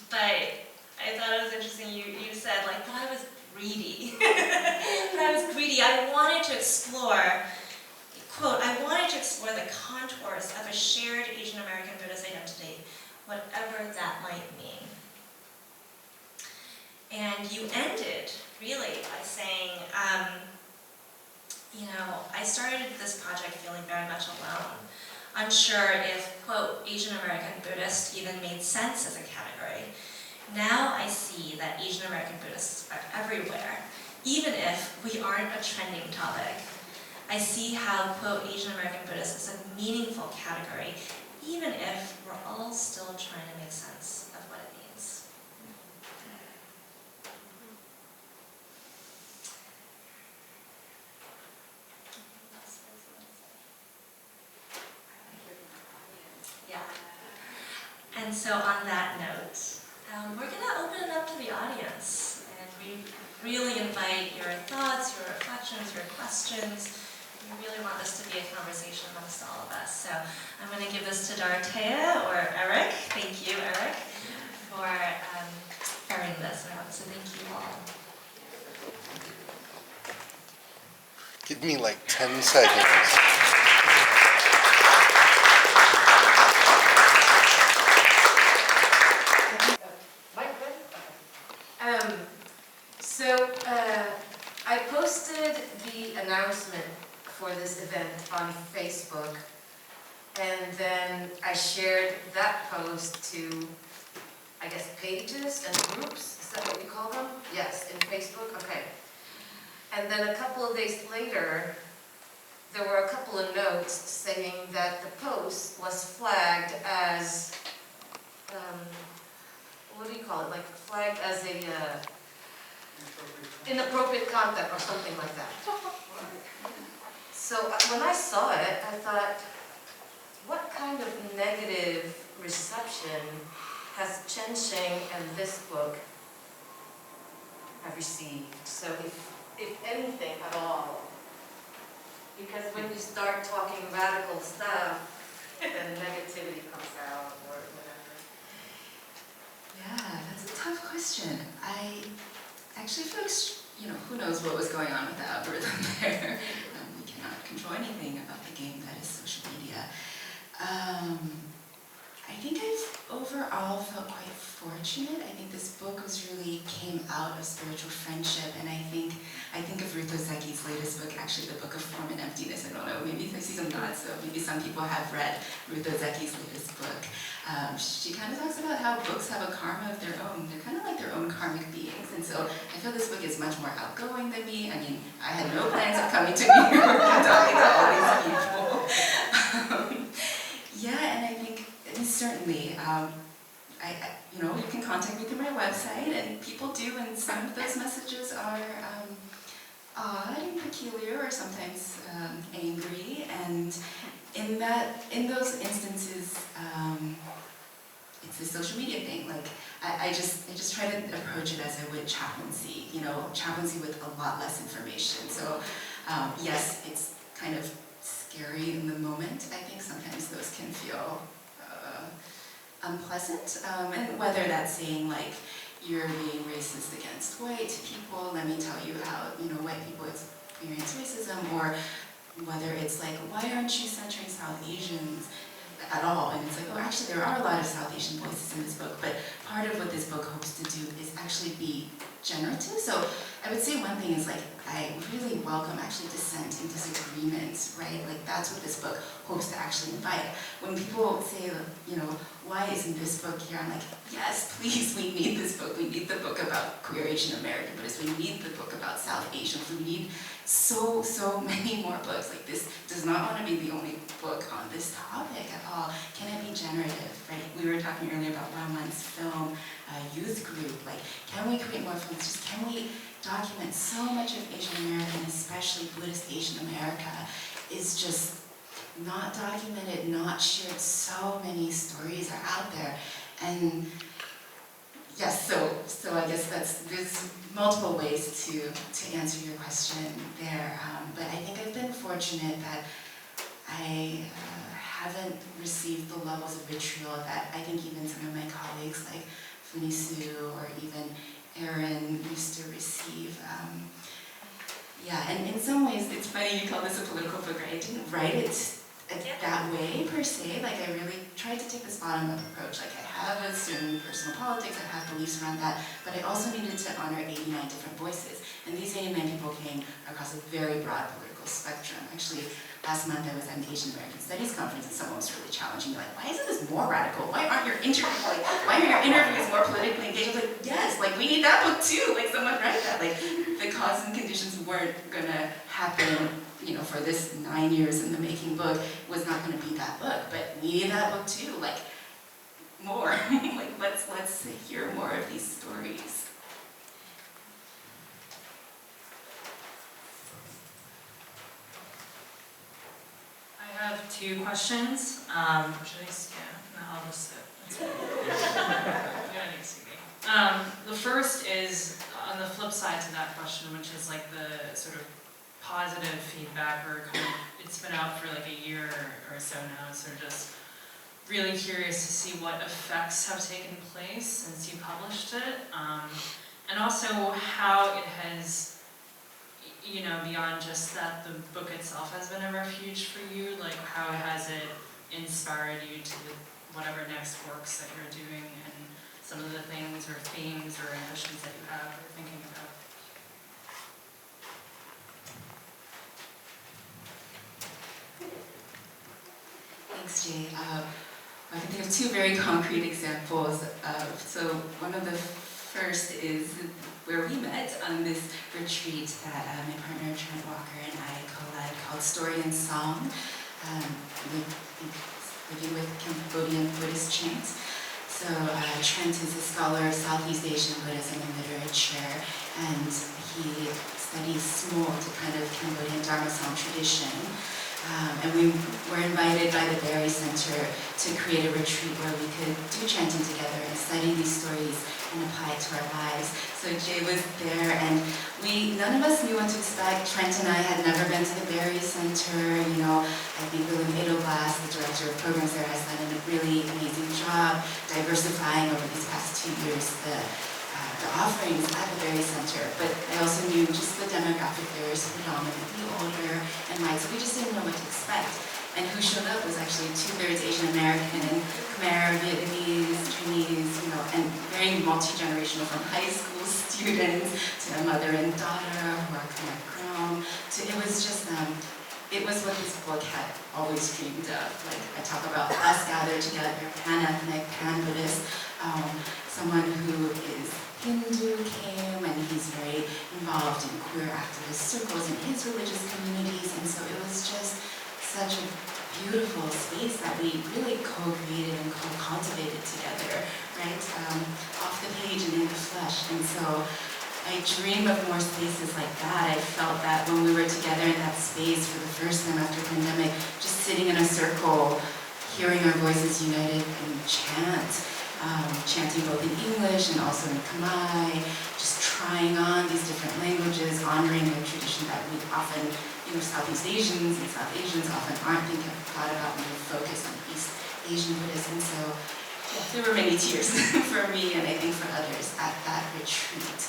But I thought it was interesting, you said, like, but I was greedy. I wanted to explore, quote, "I wanted to explore the contours of a shared Asian American Buddhist identity, whatever that might mean." And you ended, really, by saying, you know, "I started this project feeling very much alone, unsure if, quote, Asian American Buddhist even made sense as a category. Now I see that Asian American Buddhists are everywhere, even if we aren't a trending topic. I see how, quote, Asian American Buddhist is a meaningful category, even if we're all still trying to make sense of what it means." Yeah. And so on that note, we're going to open it up to the audience, and we really invite your thoughts, your reflections, your questions. We really want this to be a conversation amongst all of us. So I'm going to give this to Dorothea or Eric. Thank you, Eric, for airing this out. So thank you all. Give me like 10 seconds. I posted the announcement for this event on Facebook, and then I shared that post to, I guess, pages and groups. Is that what you call them? Yes, in Facebook? Okay. And then a couple of days later, there were a couple of notes saying that the post was flagged as, what do you call it? Like flagged as a inappropriate content or something like that. So when I saw it, I thought, what kind of negative reception has Chenxing and this book have received? So if anything at all, because when you start talking radical stuff, then negativity comes out or whatever. Yeah, that's a tough question. I actually feel, who knows what was going on with the algorithm there. We cannot control anything about the game that is social media. I think I've overall felt quite fortunate. I think this book came out of spiritual friendship, and I think of Ruth Ozeki's latest book, actually the Book of Form and Emptiness. I don't know, maybe I see some nods, so maybe some people have read Ruth Ozeki's latest book. She kind of talks about how books have a karma of their own. They're kind of like their own karmic beings, and so I feel this book is much more outgoing than me. I mean, I had no plans of coming to New York and talking to all these people. Yeah, and I think certainly, you can contact me through my website, and people do, and some of those messages are odd and peculiar, or sometimes angry, and in those instances, it's a social media thing. Like I just try to approach it as I would chaplaincy, chaplaincy with a lot less information. So yes, it's kind of scary in the moment. I think sometimes those can feel unpleasant, and whether that's saying like you're being racist against white people, let me tell you how white people experience racism, or whether it's like, why aren't you centering South Asians at all? And it's like, oh, actually there are a lot of South Asian voices in this book, but part of what this book hopes to do is actually be generative. So I would say one thing is like, I really welcome actually dissent and disagreement, right? Like that's what this book hopes to actually invite. When people say, you know, why isn't this book here? I'm like, yes, please, we need this book. We need the book about queer Asian American Buddhists. We need the book about South Asians. We need so many more books. Like this does not want to be the only book on this topic at all. Can it be generative, right? We were talking earlier about Raman's film youth group. Like, can we create more films? Just can we document so much of Asian American, especially Buddhist Asian America, is just not documented, not shared. So many stories are out there. And yes, so I guess there's multiple ways to answer your question there. But I think I've been fortunate that I haven't received the levels of vitriol that I think even some of my colleagues like Funisu or even Aaron used to receive. Yeah, and in some ways, it's funny you call this a political book, right? I didn't write it that way, per se. Like, I really tried to take this bottom-up approach. Like, I have a certain personal politics, I have beliefs around that, but I also needed to honor 89 different voices. And these 89 people came across a very broad political spectrum. Actually, last month I was at an Asian American Studies conference and someone was really challenging me, like, why isn't this more radical? Why aren't your interviews more politically engaged? I was like, yes, like, we need that book too. Like, someone write that. Like, the cause and conditions weren't gonna happen, you know, for this 9 years in the making book was not gonna be that book, but we need that book too. Like, more. Like, let's hear more of these stories. I have two questions. Should I stand? No, I'll just sit. That's fine. You don't need to see me. The first is on the flip side to that question, which is like the sort of positive feedback, or kind of, it's been out for like a year or so now, so just really curious to see what effects have taken place since you published it, and also how it has, you know, beyond just that the book itself has been a refuge for you, like how has it inspired you to whatever next works that you're doing, and some of the things or themes or ambitions that you have or thinking about. Thanks, Jay. I can think of two very concrete examples. So one of the first is where we met on this retreat that my partner Trent Walker and I co-led called Story and Song, living with Cambodian Buddhist chant. So Trent is a scholar of Southeast Asian Buddhism and literature, and he studies Smol, the kind of Cambodian Dharma song tradition. And we were invited by the Berry Center to create a retreat where we could do chanting together and study these stories and apply it to our lives. So Jay was there, and none of us knew what to expect. Trent and I had never been to the Berry Center. You know, I think William Edelglass, the director of programs there, has done a really amazing job diversifying over these past 2 years the offerings at the Berry Center, but I also knew just the demographic there is predominantly older and white, so we just didn't know what to expect. And who showed up was actually 2/3 Asian American, Khmer, Vietnamese, Chinese, you know, and very multi-generational, from high school students to a mother and daughter who are kind of grown. So it was just, it was what this book had always dreamed of. Like, I talk about us gathered together, pan-ethnic, pan-Buddhist, someone who is Hindu came, and he's very involved in queer activist circles in his religious communities, and so it was just such a beautiful space that we really co-created and co-cultivated together, right? Off the page and in the flesh. And so I dream of more spaces like that. I felt that when we were together in that space for the first time after the pandemic, just sitting in a circle, hearing our voices united in chant, chanting both in English and also in Khmer, just trying on these different languages, honoring a tradition that we often, you know, Southeast Asians and South Asians often aren't thought about when we focus on East Asian Buddhism. So yeah, there were many tears for me and I think for others at that retreat.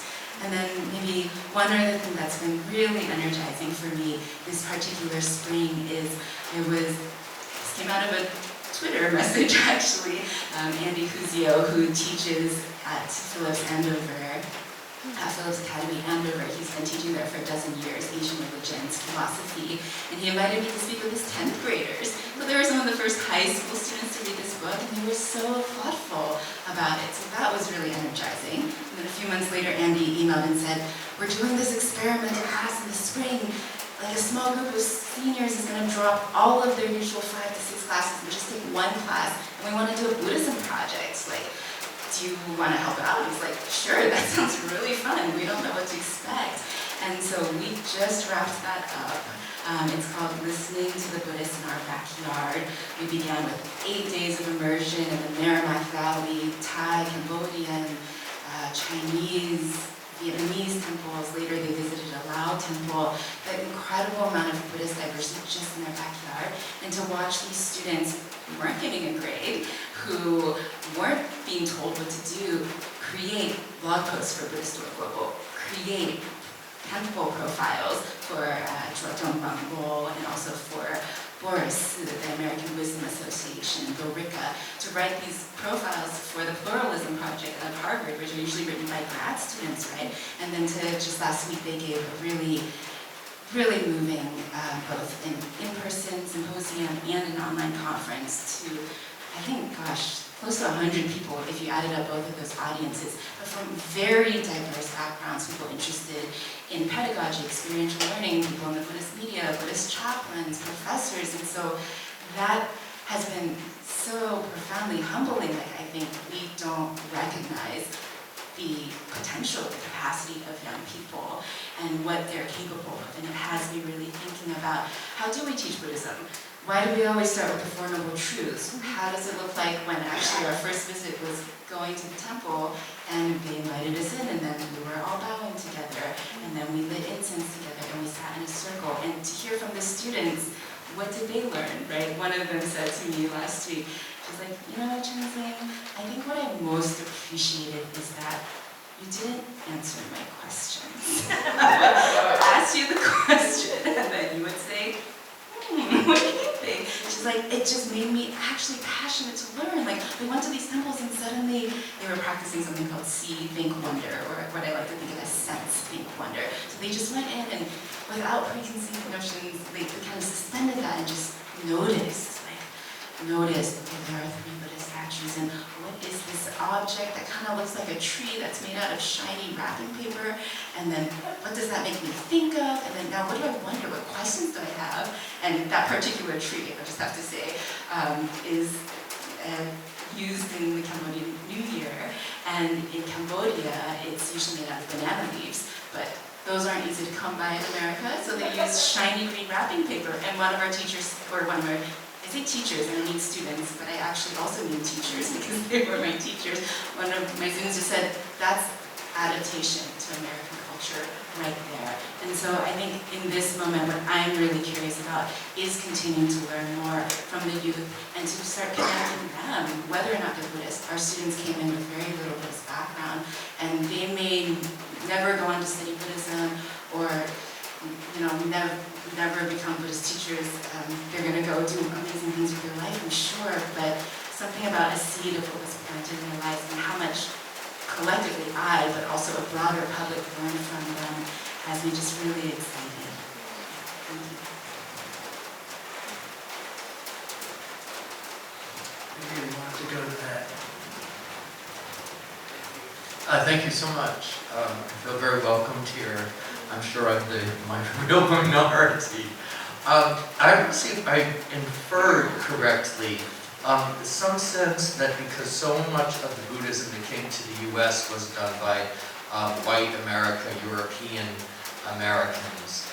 And then maybe one other thing that's been really energizing for me this particular spring is this came out of a Twitter message actually. Andy Huzio, who teaches at Phillips Andover, at Phillips Academy, Andover. He's been teaching there for a dozen years, Asian religions, philosophy, and he invited me to speak with his 10th graders. So they were some of the first high school students to read this book, and they were so thoughtful about it. So that was really energizing. And then a few months later, Andy emailed and said, we're doing this experimental class in the spring. Like a small group of seniors is going to drop all of their usual 5 to 6 classes and just take one class, and we want to do a Buddhism project. Like, do you want to help out? He's like, sure, that sounds really fun. We don't know what to expect. And so we just wrapped that up. It's called Listening to the Buddhists in Our Backyard. We began with 8 days of immersion in the Merrimack Valley, Thai, Cambodian, Chinese, Vietnamese temples. Later they visited a Lao temple. That incredible amount of Buddhist diversity just in their backyard. And to watch these students who weren't getting a grade, who weren't being told what to do, create blog posts for Buddhist Global, create temple profiles for Chotong Bangbo and also for Boris, the American Wisdom Association, Gorika, to write these profiles for the Pluralism Project at Harvard, which are usually written by grad students, right? And then to just last week, they gave a really moving, both an in-person symposium and an online conference to, I think, gosh, close to 100 people, if you added up both of those audiences, but from very diverse backgrounds, people interested in pedagogy, experiential learning, people in the Buddhist media, Buddhist chaplains, professors, and so that has been so profoundly humbling. Like, I think we don't recognize the potential, the capacity of young people and what they're capable of, and it has me really thinking about how do we teach Buddhism? Why do we always start with the Four Noble Truths? How does it look like when actually our first visit was going to the temple and they invited us in and then we were all bowing together and then we lit incense together and we sat in a circle, and to hear from the students, what did they learn, right? One of them said to me last week, she's like, you know, Chenxing, I think what I most appreciated is that you didn't answer my questions. I would ask you the question and then you would say, what do you think? She's like, it just made me actually passionate to learn. Like, we went to these temples and suddenly they were practicing something called see, think, wonder, or what I like to think of as sense, think, wonder. So they just went in and without preconceived notions, they kind of suspended that and just noticed, okay, there are 3 Buddhist statues, and what is this object that kind of looks like a tree that's made out of shiny wrapping paper, and then what does that make me think of, and then now what do I wonder, what questions do I have? And that particular tree, I just have to say, is used in the Cambodian New Year, and in Cambodia it's usually made out of banana leaves, but those aren't easy to come by in America, so they use shiny green wrapping paper, and one of our teachers, or one of our, I say teachers, and I mean students, but I actually also mean teachers because they were my teachers. One of my students just said, that's adaptation to American culture right there. And so I think in this moment, what I'm really curious about is continuing to learn more from the youth and to start connecting them, whether or not they're Buddhist. Our students came in with very little Buddhist background, and they may never go on to study Buddhism or never become Buddhist teachers. They're going to go do amazing things with their life, I'm sure, but something about a seed of what was planted in their lives and how much collectively I, but also a broader public, learn from them has me just really excited. Thank you. Maybe you want to go to that. Thank you so much. I feel very welcomed here. I'm sure I'm my real minority. I want to see if I inferred correctly some sense that because so much of the Buddhism that came to the U.S. was done by white America, European Americans,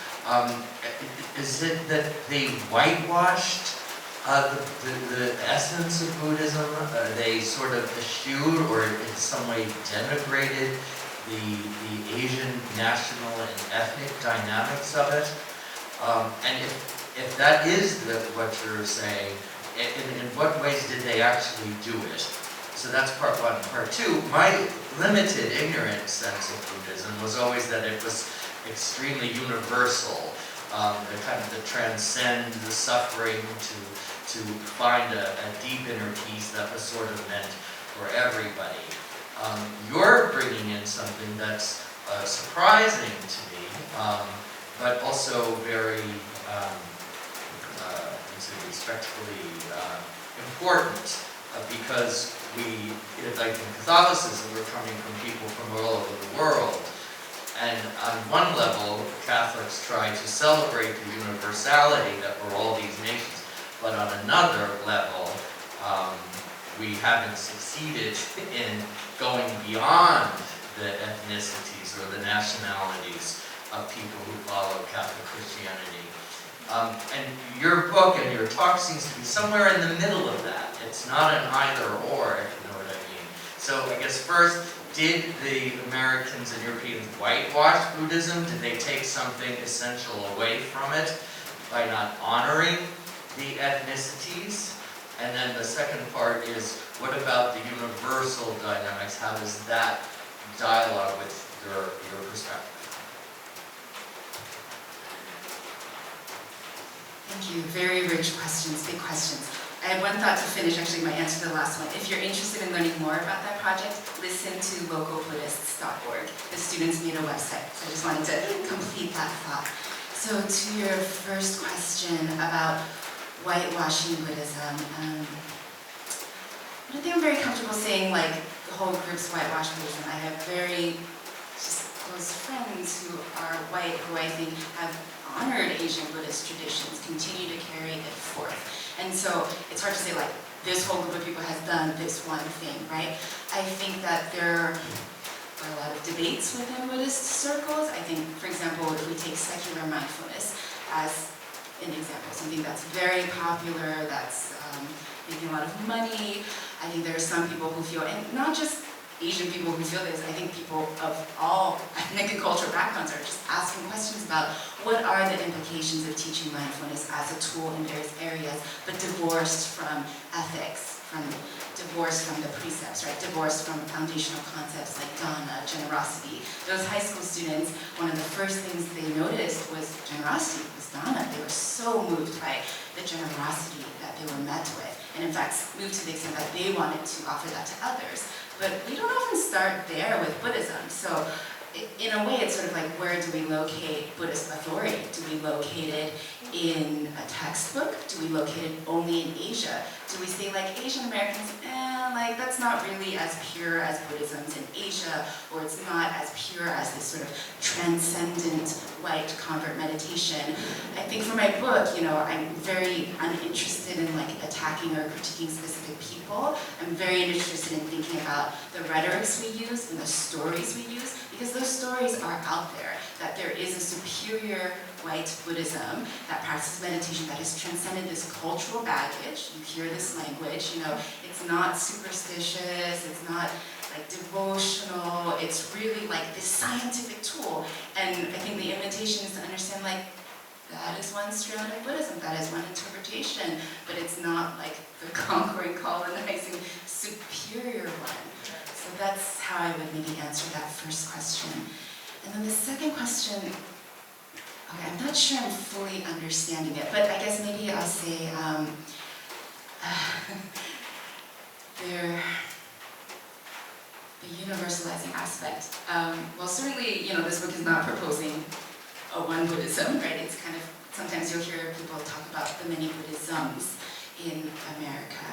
is it that they whitewashed the essence of Buddhism? They sort of eschewed or in some way denigrated the Asian national and ethnic dynamics of it? And if that is what you're saying, in what ways did they actually do it? So that's part one. Part two, my limited, ignorant sense of Buddhism was always that it was extremely universal, to transcend the suffering, to find a deep inner peace that was sort of meant for everybody. You're bringing in something that's surprising to me, but also very respectfully important, because we, like in Catholicism, we're coming from people from all over the world. And on one level, Catholics try to celebrate the universality that we're all these nations. But on another level, we haven't succeeded in going beyond the ethnicities or the nationalities of people who follow Catholic Christianity. And your book and your talk seems to be somewhere in the middle of that. It's not an either or, if you know what I mean. So I guess first, did the Americans and Europeans whitewash Buddhism? Did they take something essential away from it by not honoring the ethnicities? And then the second part is, what about the universal dynamics? How does that dialogue with your perspective? Thank you. Very rich questions, big questions. I had one thought to finish, actually, my answer to the last one. If you're interested in learning more about that project, listen to localbuddhists.org. The students made a website, so I just wanted to complete that thought. So to your first question about whitewashing Buddhism, I don't think I'm very comfortable saying, like, the whole group's whitewash Buddhism. I have very just close friends who are white, who I think have honored Asian Buddhist traditions, continue to carry it forth. And so it's hard to say, like, this whole group of people has done this one thing, right? I think that there are a lot of debates within Buddhist circles. I think, for example, if we take secular mindfulness as an example, something that's very popular, that's making a lot of money. I think there are some people who feel, and not just Asian people who feel this, I think people of all ethnic and cultural backgrounds are just asking questions about what are the implications of teaching mindfulness as a tool in various areas, but divorced from ethics, divorced from the precepts, right? Divorced from foundational concepts like dana, generosity. Those high school students, one of the first things they noticed was generosity, was dana. They were so moved by the generosity that they were met with, and in fact, moved to the extent that they wanted to offer that to others. But we don't often start there with Buddhism. So in a way, it's sort of like, where do we locate Buddhist authority? Do we locate it in a textbook? Do we locate it only in Asia? Do we say, like, Asian Americans, like, that's not really as pure as Buddhism's in Asia, or it's not as pure as this sort of transcendent white convert meditation? I think for my book, you know, I'm very uninterested in, like, attacking or critiquing specific people. I'm very interested in thinking about the rhetorics we use and the stories we use, because those stories are out there, that there is a superior white Buddhism that practices meditation that has transcended this cultural baggage. You hear this language, you know, it's not superstitious, it's not like devotional, it's really like this scientific tool. And I think the invitation is to understand, like, that is one strand of Buddhism, that is one interpretation, but it's not like the conquering, colonizing, superior one. So that's how I would maybe answer that first question. And then the second question, okay, I'm not sure I'm fully understanding it, but I guess maybe I'll say the universalizing aspect. Well, certainly, you know, this book is not proposing a one Buddhism, right? It's kind of, sometimes you'll hear people talk about the many Buddhisms in America,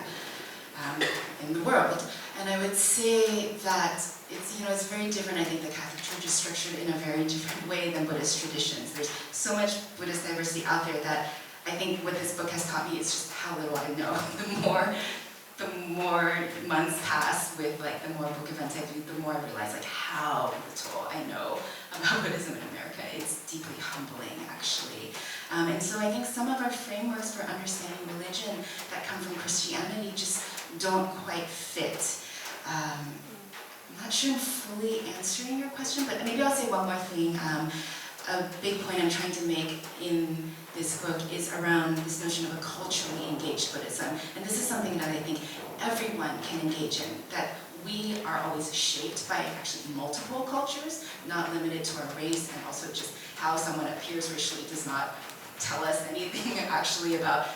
in the world. And I would say that it's, you know, it's very different. I think the Catholic Church is structured in a very different way than Buddhist traditions. There's so much Buddhist diversity out there that I think what this book has taught me is just how little I know. The more months pass with, like, the more book events I do, the more I realize, like, how little I know about Buddhism in America. It's deeply humbling, actually. And so I think some of our frameworks for understanding religion that come from Christianity just don't quite fit. I'm not sure I'm fully answering your question, but maybe I'll say one more thing. A big point I'm trying to make in this book is around this notion of a culturally engaged Buddhism. And this is something that I think everyone can engage in, that we are always shaped by actually multiple cultures, not limited to our race, and also just how someone appears racially does not tell us anything actually about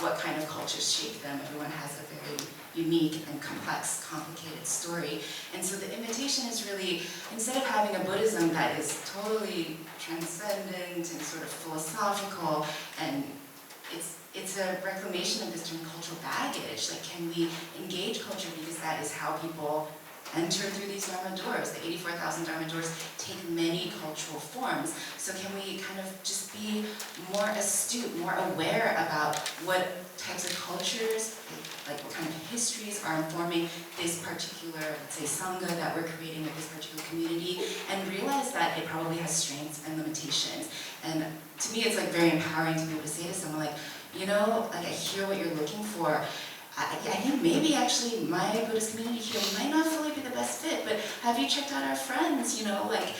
what kind of cultures shape them. Everyone has a very unique and complex, complicated story. And so the invitation is really, instead of having a Buddhism that is totally transcendent and sort of philosophical, and it's a reclamation of this term cultural baggage. Like, can we engage culture because that is how people enter through these Dharma doors. The 84,000 Dharma doors take many cultural forms. So can we kind of just be more astute, more aware about what types of cultures, like what kind of histories are informing this particular, let's say, Sangha that we're creating with this particular community, and realize that it probably has strengths and limitations. And to me, it's like very empowering to be able to say to someone like, you know, like I hear what you're looking for. I think maybe actually my Buddhist community here might not fully be the best fit, but have you checked out our friends, you know, like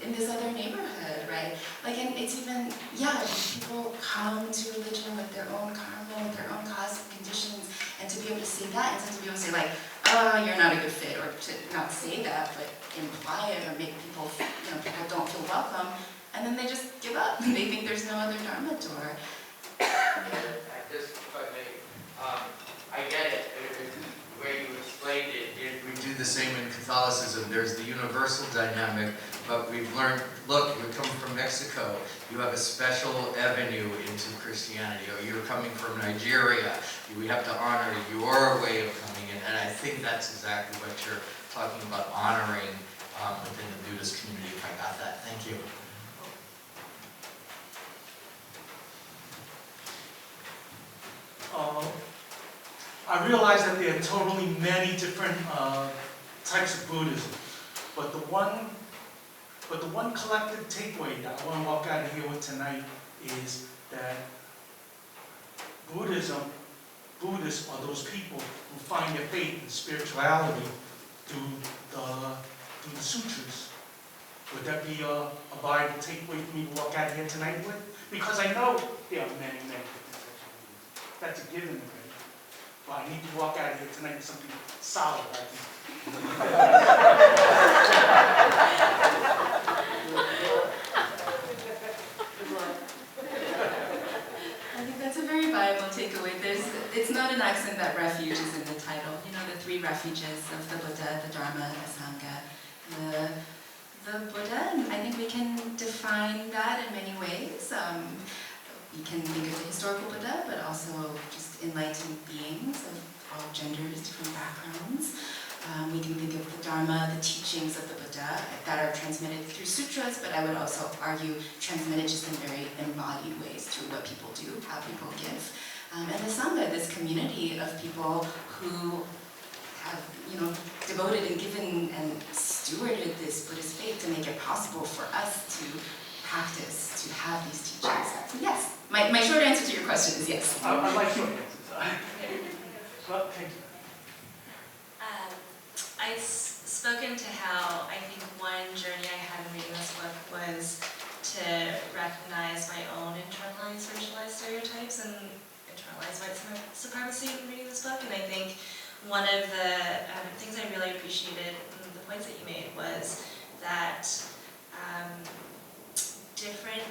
in this other neighborhood, right? Like, and it's even, yeah, people come to religion with their own karma, with their own causes and conditions, and to be able to say that, instead to be able to say like, oh, you're not a good fit, or to not say that, but imply it, or make people, you know, people don't feel welcome, and then they just give up. They think there's no other Dharma door. If I may, I get it. The way you explained it, we do the same in Catholicism. There's the universal dynamic, but we've learned, look, you come from Mexico, you have a special avenue into Christianity, or you're coming from Nigeria, we have to honor your way of coming in, and I think that's exactly what you're talking about, honoring within the Buddhist community, if I got that. Thank you. I realize that there are totally many different types of Buddhism, but the one collective takeaway that I want to walk out of here with tonight is that Buddhists are those people who find their faith in spirituality through the sutras. Would that be a Bible takeaway for me to walk out of here tonight with? Because I know there are many, many different types of Buddhism. That's a given already. But I need to walk out of here tonight with something solid, I think. I think that's a very viable takeaway. It's not an accident that refuge is in the title. You know, the three refuges of the Buddha, the Dharma, and the Sangha. The Buddha, and I think we can define that in many ways. We can think of the historical Buddha, but also just enlightened beings of all genders, different backgrounds. We can think of the Dharma, the teachings of the Buddha that are transmitted through sutras, but I would also argue transmitted just in very embodied ways through what people do, how people give. And the Sangha, this community of people who have, you know, devoted and given and stewarded this Buddhist faith to make it possible for us to practice, to have these teachings. So yes, my short answer to your question is yes. I like short answers. Well, thank you. I've spoken to how I think one journey I had in reading this book was to recognize my own internalized racialized stereotypes and internalized white supremacy in reading this book. And I think one of the things I really appreciated, the points that you made, was that different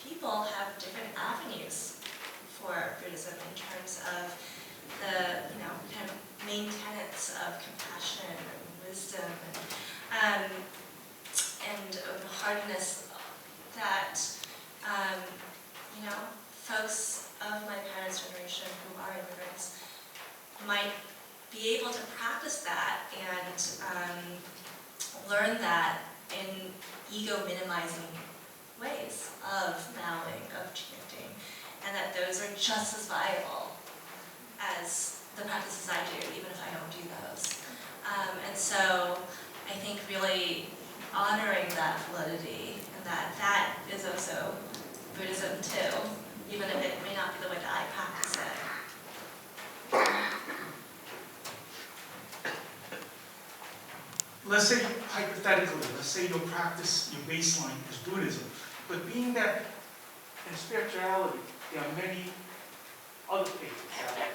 people have different avenues for Buddhism in terms of the, you know, kind of main tenets of compassion and wisdom and open-heartedness that, you know, folks of my parents' generation who are immigrants might be able to practice that and learn that in ego-minimizing ways of bowing, of chanting, and that those are just as viable as the practices I do, even if I don't do those. And so I think really honoring that validity and that is also Buddhism too, even if it may not be the way that I practice it. Let's say, hypothetically, let's say your practice, your baseline is Buddhism, but being that in spirituality, there are many other faiths out there.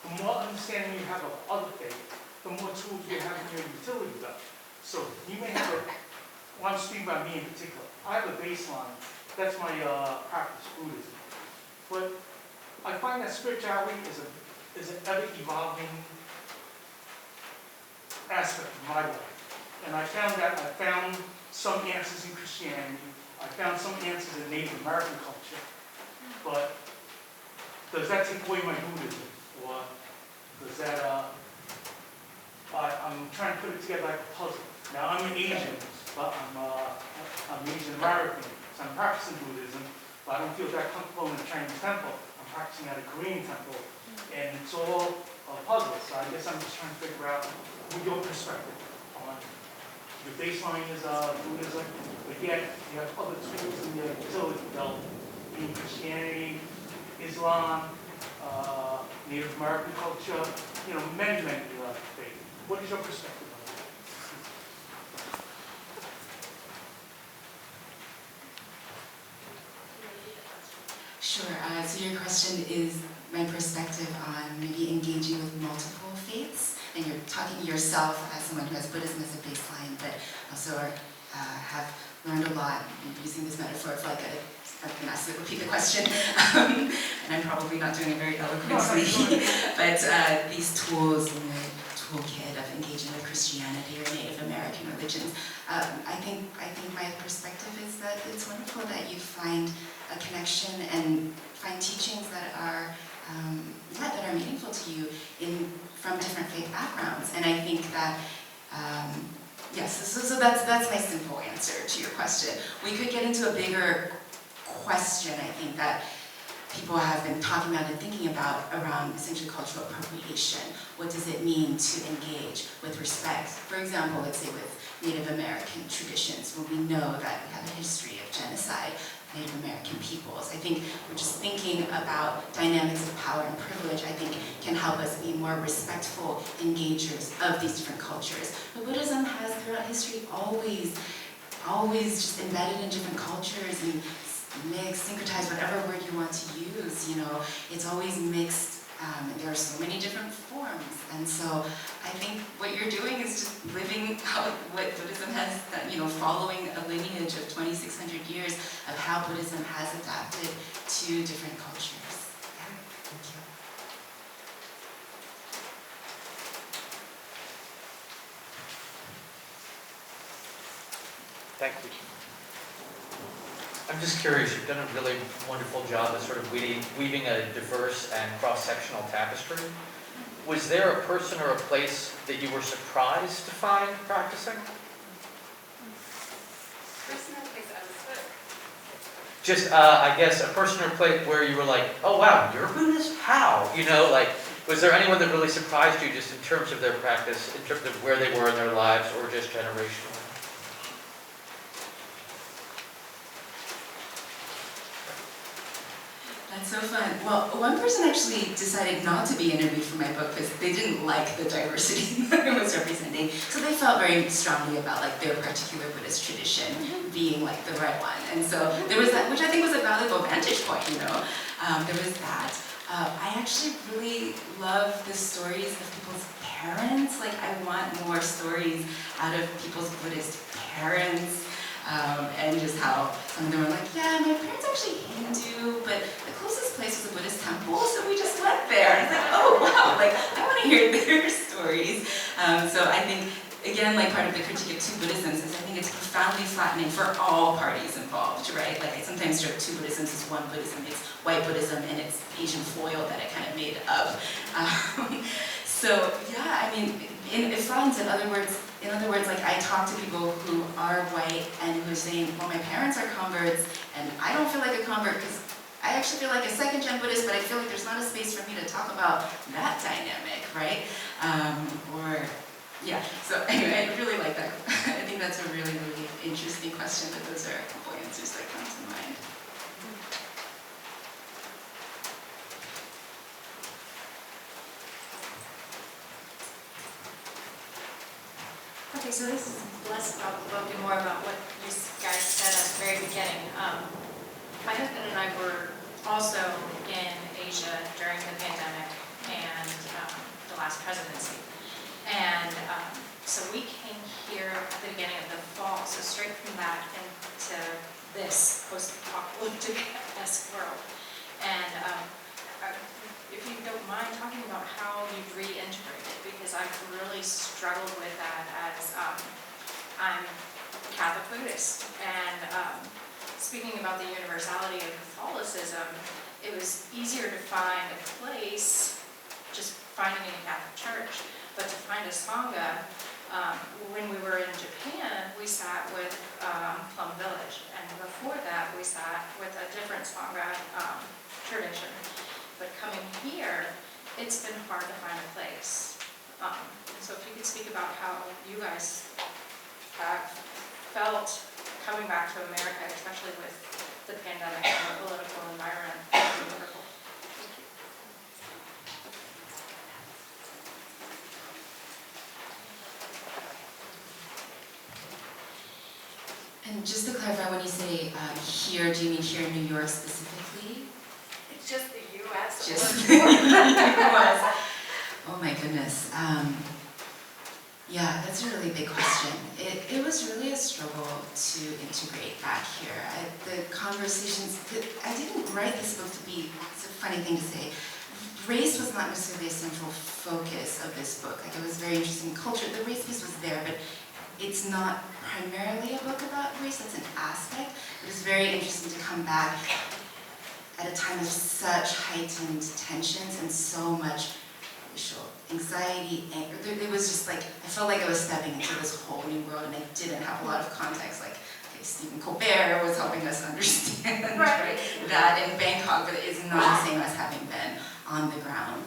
The more understanding you have of other faiths, the more tools you have in your utility belt. So you may have I'm speaking about me in particular. I have a baseline, that's my practice, Buddhism. But I find that spirituality is an ever-evolving aspect of my life. And I found some answers in Christianity. I found some answers in Native American culture. But does that take away my Buddhism? Or does that, I'm trying to put it together like a puzzle. Now, I'm Asian, but I'm Asian American, so I'm practicing Buddhism, but I don't feel that comfortable in a Chinese temple. I'm practicing at a Korean temple, and it's all a puzzle. So I guess I'm just trying to figure out your perspective on your baseline is Buddhism, but yet you have other tools in your utility belt, being Christianity, Islam, Native American culture, many faiths. What is your perspective on that? Sure. So your question is my perspective on maybe engaging with multiple faiths, and you're talking yourself as someone who has Buddhism as a baseline, but also have learned a lot using this metaphor of I've been asked to repeat the question, and I'm probably not doing it very eloquently, but these tools in the toolkit of engaging with Christianity or Native American religions, I think my perspective is that it's wonderful that you find a connection and find teachings that are meaningful to you from different faith backgrounds, and I think that. Yes, so that's my simple answer to your question. We could get into a bigger question, I think, that people have been talking about and thinking about around essentially cultural appropriation. What does it mean to engage with respect? For example, let's say with Native American traditions, where we know that we have a history of genocide of Native American peoples. I think we're just thinking about dynamics of power and privilege, I think, can help us be more respectful engagers of these different cultures. But Buddhism has, throughout history, always just embedded in different cultures and mixed, syncretized, whatever word you want to use, it's always mixed, and there are so many different forms. And so I think what you're doing is just living out what Buddhism has done, following a lineage of 2,600 years of how Buddhism has adapted to different cultures. Yeah, thank you. Thank you. I'm just curious, you've done a really wonderful job of sort of weaving a diverse and cross-sectional tapestry. Was there a person or a place that you were surprised to find practicing? Person or place I was Just, I guess, a person or place where you were like, oh wow, you're Buddhist? How? Was there anyone that really surprised you just in terms of their practice, in terms of where they were in their lives, or just generationally? That's so fun. Well, one person actually decided not to be interviewed for my book because they didn't like the diversity that it was representing. So they felt very strongly about their particular Buddhist tradition being the right one. And so there was that, which I think was a valuable vantage point, There was that. I actually really love the stories of people's parents. I want more stories out of people's Buddhist parents. And just how some of them were like, yeah, my parents are actually Hindu, but the closest place was a Buddhist temple, so we just went there. And it's oh wow, I want to hear their stories. So I think, again, part of the critique of two Buddhisms is I think it's profoundly flattening for all parties involved, right? I sometimes joke two Buddhisms is one Buddhism. It's white Buddhism and it's Asian foil that it kind of made up. So yeah, it flattens. In other words, I talk to people who are white and who are saying, well, my parents are converts, and I don't feel like a convert because I actually feel like a second-gen Buddhist, but I feel like there's not a space for me to talk about that dynamic, right? So anyway, I really like that. I think that's a really, really interesting question, but those are a couple answers that come to mind. Okay, so this is less about the book and more about what you guys said at the very beginning. My husband and I were also in Asia during the pandemic and the last presidency. And so we came here at the beginning of the fall, so straight from that into this post-apocalyptic-esque world. And don't mind talking about how you've reintegrated, because I've really struggled with that as I'm Catholic Buddhist. And speaking about the universality of Catholicism, it was easier to find a place, just finding in a Catholic church, but to find a Sangha, when we were in Japan, we sat with Plum Village, and before that we sat with a different Sangha tradition. But coming here, it's been hard to find a place. So if you could speak about how you guys have felt coming back to America, especially with the pandemic and the political environment. That'd be wonderful. Thank you. And just to clarify, when you say here, do you mean here in New York specifically? It's just the U.S. Just the U.S. Oh my goodness. Yeah, that's a really big question. It was really a struggle to integrate back here. The conversations, I didn't write this book to be, it's a funny thing to say, race was not necessarily a central focus of this book. Like, it was very interesting in culture. The race piece was there, but it's not primarily a book about race. That's an aspect. It was very interesting to come back at a time of such heightened tensions and so much racial anxiety, anger. It was just like, I felt like I was stepping into this whole new world, and I didn't have a lot of context. Like, okay, Stephen Colbert was helping us understand right, that in Bangkok, but it is not the same as having been on the ground.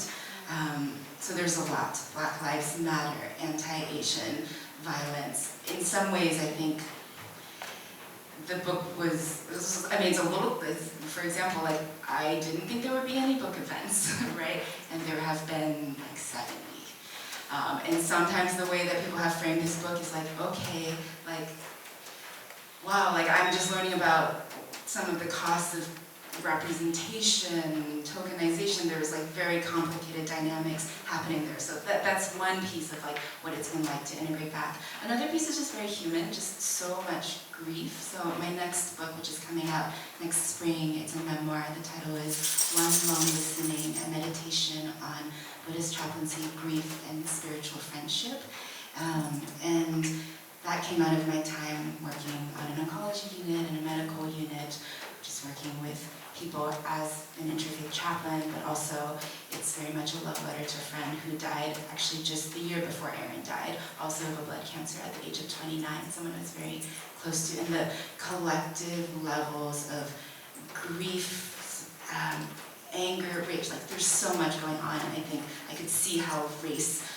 So there's a lot. Black Lives Matter, anti-Asian violence. In some ways, I think the book was, I mean, it's a little, for example, like, I didn't think there would be any book events, right? And there have been like 70. And sometimes the way that people have framed this book is like, okay, like, wow, like, I'm just learning about some of the costs of representation, tokenization. There was like very complicated dynamics happening there. So that's one piece of like what it's been like to integrate back. Another piece is just very human, just so much grief. So my next book, which is coming out next spring, it's a memoir. The title is One Long Listening, a meditation on Buddhist chaplaincy, grief, and spiritual friendship. And that came out of my time working on an oncology unit and a medical unit, just working with people as an interfaith chaplain, but also it's very much a love letter to a friend who died actually just the year before Aaron died, also of a blood cancer at the age of 29, someone I was very close to. And the collective levels of grief, anger, rage, like there's so much going on, and I think I could see how race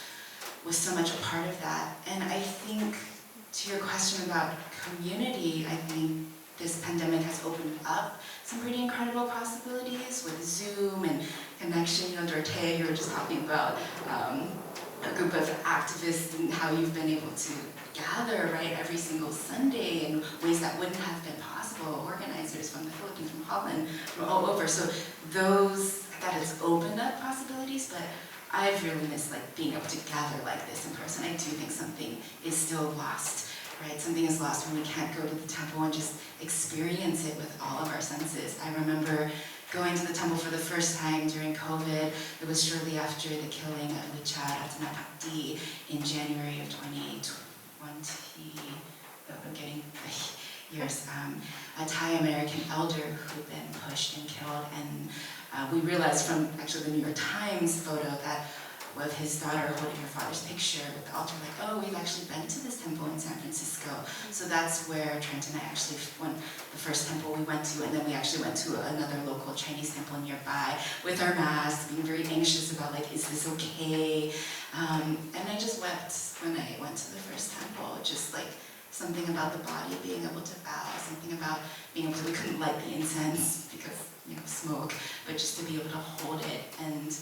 was so much a part of that. And I think, to your question about community, I think this pandemic has opened up some pretty incredible possibilities with Zoom and connection. You know, Dorothy, you were just talking about a group of activists and how you've been able to gather, right, every single Sunday in ways that wouldn't have been possible. Organizers from the Philippines, from Holland, from all over. So that has opened up possibilities, but I've really missed like being able to gather like this in person. I do think something is still lost. Right? Something is lost when we can't go to the temple and just experience it with all of our senses. I remember going to the temple for the first time during COVID. It was shortly after the killing of Richard Atanapakdi in January of 2020. I'm getting years. A Thai-American elder who'd been pushed and killed. And we realized from actually the New York Times photo that of his daughter holding her father's picture with the altar, like, oh, we've actually been to this temple in San Francisco. So that's where Trent and I actually went, the first temple we went to, and then we actually went to another local Chinese temple nearby with our masks, being very anxious about, like, is this okay? And I just wept when I went to the first temple, just like something about the body being able to bow, something about being able to, we couldn't light the incense because, you know, smoke, but just to be able to hold it, and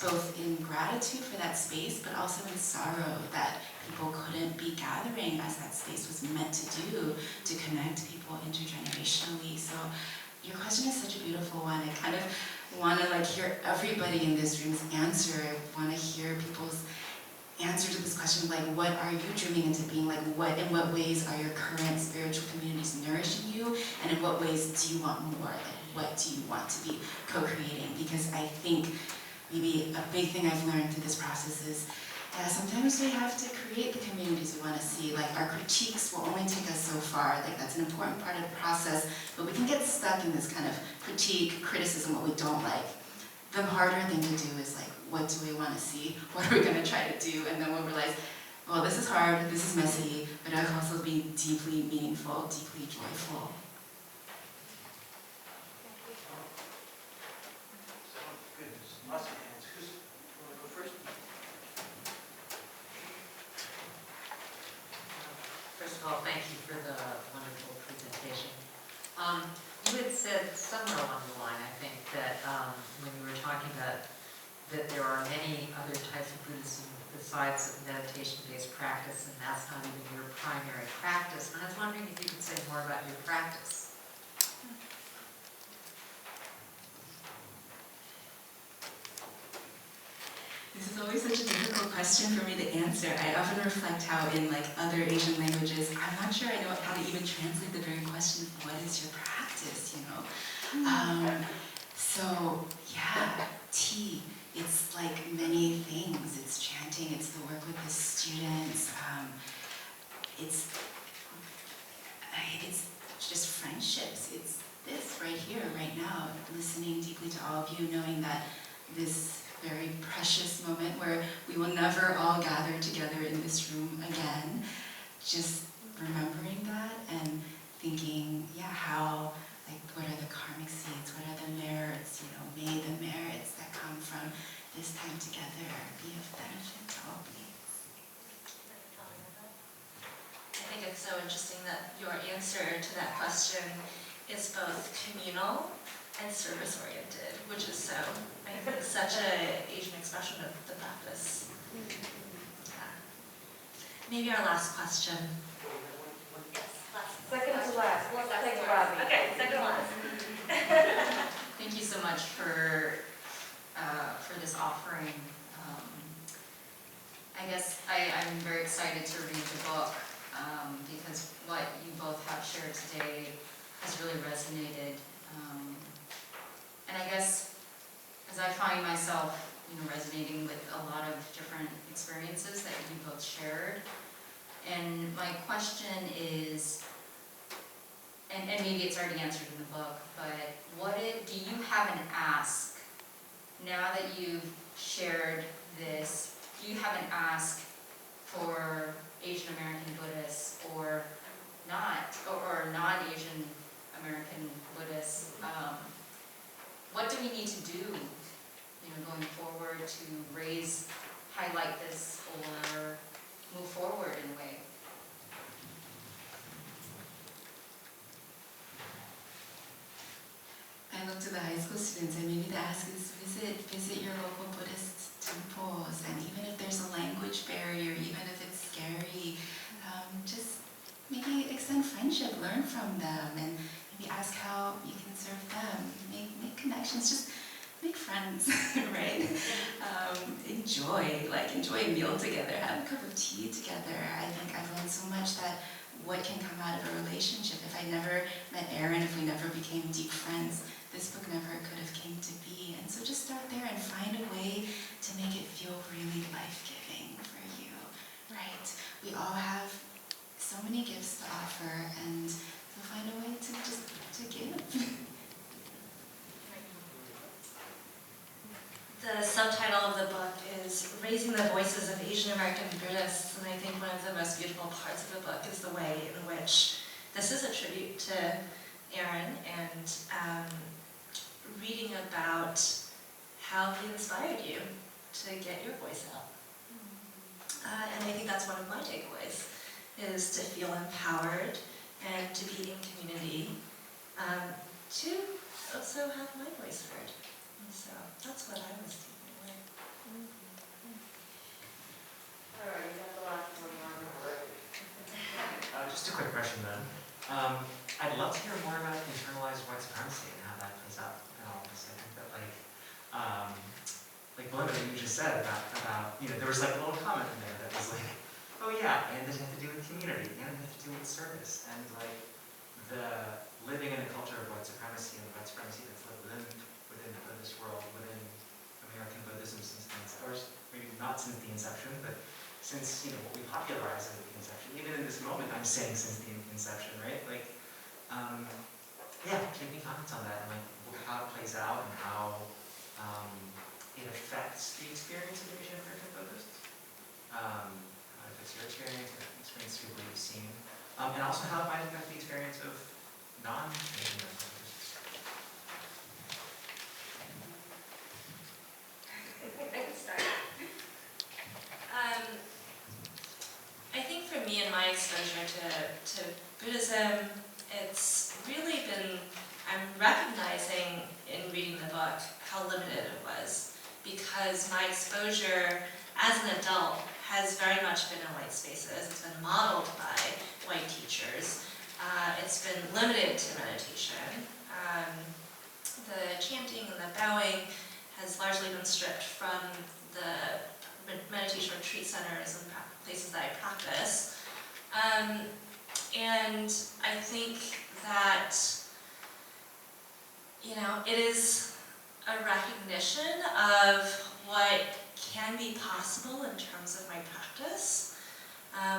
both in gratitude for that space, but also in sorrow that people couldn't be gathering as that space was meant to do, to connect people intergenerationally. So your question is such a beautiful one. I kind of want to like hear everybody in this room's answer. I want to hear people's answer to this question, like, what are you dreaming into being? Like, in what ways are your current spiritual communities nourishing you? And in what ways do you want more? Like, what do you want to be co-creating? Because I think maybe a big thing I've learned through this process is sometimes we have to create the communities we want to see. Like our critiques will only take us so far. Like that's an important part of the process, but we can get stuck in this kind of critique, criticism, what we don't like. The harder thing to do is like, what do we want to see? What are we going to try to do? And then we'll realize, well, this is hard, this is messy, but it can also be deeply meaningful, deeply joyful. Lots of hands. Who's, you want to go first? First of all, thank you for the wonderful presentation. You had said somewhere along the line, I think, that when you were talking about that there are many other types of Buddhism besides meditation-based practice, and that's not even your primary practice. And I was wondering if you could say more about your practice. This is always such a difficult question for me to answer. I often reflect how in like other Asian languages, I'm not sure I know how to even translate the very question of what is your practice, you know? So yeah, tea, it's like many things. It's chanting, it's the work with the students, it's just friendships. It's this right here, right now, listening deeply to all of you, knowing that this very precious moment where we will never all gather together in this room again, just remembering that and thinking, yeah, how, like, what are the karmic seeds, what are the merits, you know, may the merits that come from this time together be of benefit to all beings. I think it's so interesting that your answer to that question is both communal and service-oriented, which is so, I think, such an Asian expression of the practice. Yeah. Maybe our last question. Second to last. Let's take Robbie. Okay, second to last. Thank you so much for this offering. I guess I'm very excited to read the book because what you both have shared today has really resonated. And I guess as I find myself, resonating with a lot of different experiences that you both shared, and my question is, and maybe it's already answered in the book, but do you have an ask, now that you've shared this, do you have an ask for Asian American Buddhists or not, or non-Asian American Buddhists? What do we need to do, going forward to highlight this or move forward in a way? I look to the high school students, and maybe the ask is visit your local Buddhist temples, and even if there's a language barrier, even if it's scary, just maybe extend friendship, learn from them, and maybe ask how you can serve them, make connections, just make friends, right? Enjoy a meal together, have a cup of tea together. I think I've learned so much that what can come out of a relationship. If I never met Aaron, if we never became deep friends, this book never could have came to be. And so just start there and find a way to make it feel really life-giving for you, right? We all have so many gifts to offer, and so find a way to give. The subtitle of the book is Raising the Voices of Asian American Buddhists, and I think one of the most beautiful parts of the book is the way in which this is a tribute to Aaron and reading about how he inspired you to get your voice out. And I think that's one of my takeaways, is to feel empowered and to be in community, to also have my voice heard. And so that's what I was taking away. All right, you got the last one on. Just a quick question then. I'd love to hear more about internalized white supremacy and how that plays out in all this. I think that like Belinda, what you just said about there was like a little comment in there that was like, oh yeah, and it has to do with community, and it has to do with service, and like the living in a culture of white supremacy and the white supremacy that's lived within the Buddhist world, within the American Buddhism since or maybe not since the inception, but since what we popularized at the inception. Even in this moment, I'm saying since the inception, right? Like, yeah, any comments on that and like how it plays out and how it affects the experience of Asian American Buddhists? How it affects your experience, the experience of people you've seen, and also how it might affect the experience of non-Asian American Buddhists. I can start. I think for me and my exposure to Buddhism, it's really been, I'm recognizing in reading the book how limited it was, because my exposure as an adult has very much been in white spaces. It's been modeled by white teachers. It's been limited to meditation. The chanting and the bowing has largely been stripped from the meditation retreat centers and places that I practice. And I think that, it is a recognition of what can be possible in terms of my practice.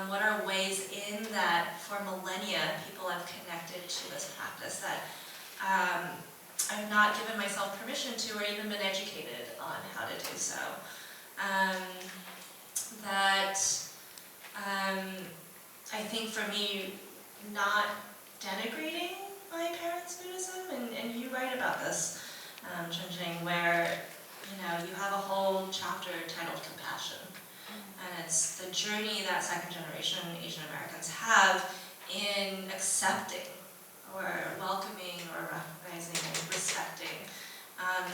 What are ways in that for millennia people have connected to this practice that I've not given myself permission to or even been educated on how to do so. I think for me, not denigrating my parents' Buddhism, and you write about this, Chenxing, where you have a whole chapter titled Compassion, and it's the journey that second generation Asian Americans have in accepting or welcoming or recognizing and respecting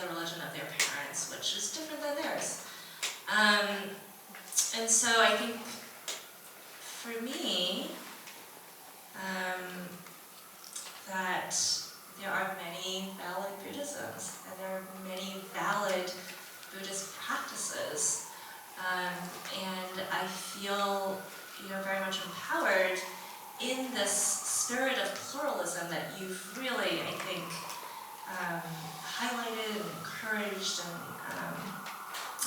the religion of their parents, which is different than theirs. And so I think for me, that there are many valid Buddhisms and there are many valid Buddhist practices. And I feel, very much empowered in this spirit of pluralism that you've really, I think, highlighted and encouraged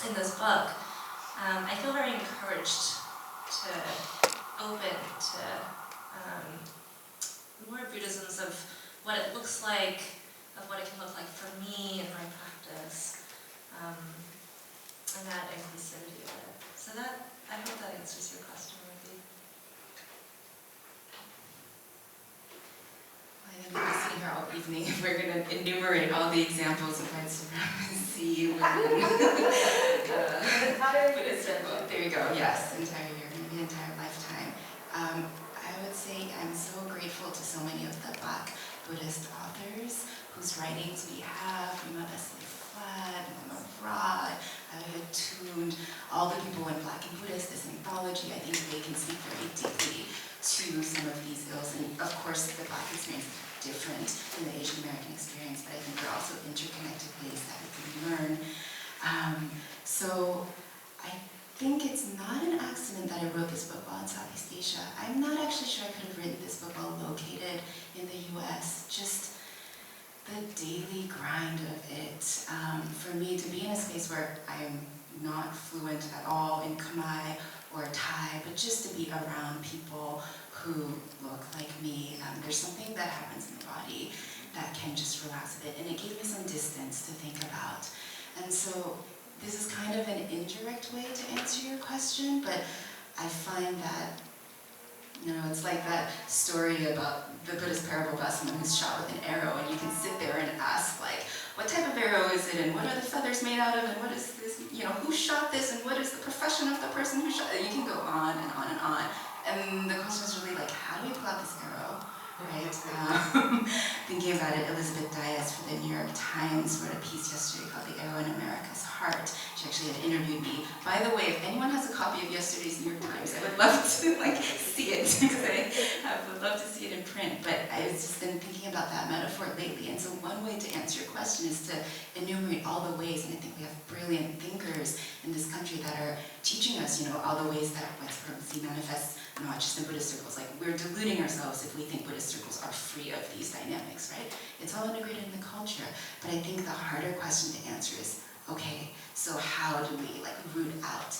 in this book. I feel very encouraged to open to more Buddhisms of what it looks like, of what it can look like for me in my practice, and that inclusivity of it. So I hope that answers your question, Ruby. I think we'll be sitting here all evening if we're going to enumerate all the examples of white supremacy, there you go, yes, entire year, maybe entire lifetime. I would say I'm so grateful to so many of the Black Buddhist authors whose writings we have, Rima Flat, Mama Rod, Abhay Tund, all the people in Black and Buddhist, this anthology, I think they can speak very deeply to some of these ills. And of course, the Black experience is different than the Asian American experience, but I think there are also interconnected ways that we can learn. So I think it's not an accident that I wrote this book while in Southeast Asia. I'm not actually sure I could have written this book while located in the US. Just the daily grind of it. For me to be in a space where I am not fluent at all in Khmer or Thai, but just to be around people who look like me, there's something that happens in the body that can just relax a bit, and it gave me some distance to think about. And so this is kind of an indirect way to answer your question, but I find that, it's like that story about the Buddhist parable about someone who's shot with an arrow, and you can sit there and ask, like, what type of arrow is it, and what are the feathers made out of, and what is this, who shot this, and what is the profession of the person who shot it? You can go on and on and on. And the question is really like, how do we pull out this arrow, right? Thinking about it, Elizabeth Dias for the New York Times wrote a piece yesterday called The Arrow in America's Heart. She actually had interviewed me. By the way, if anyone has a copy of yesterday's New York Times, I would love to see it, because I would love to see it in print. But I've just been thinking about that metaphor lately. And so one way to answer your question is to enumerate all the ways, and I think we have brilliant thinkers in this country that are teaching us, all the ways that white supremacy manifests, not just in Buddhist circles. Like, we're deluding ourselves if we think Buddhist circles are free of these dynamics, right? It's all integrated in the culture. But I think the harder question to answer is, okay, so how do we like root out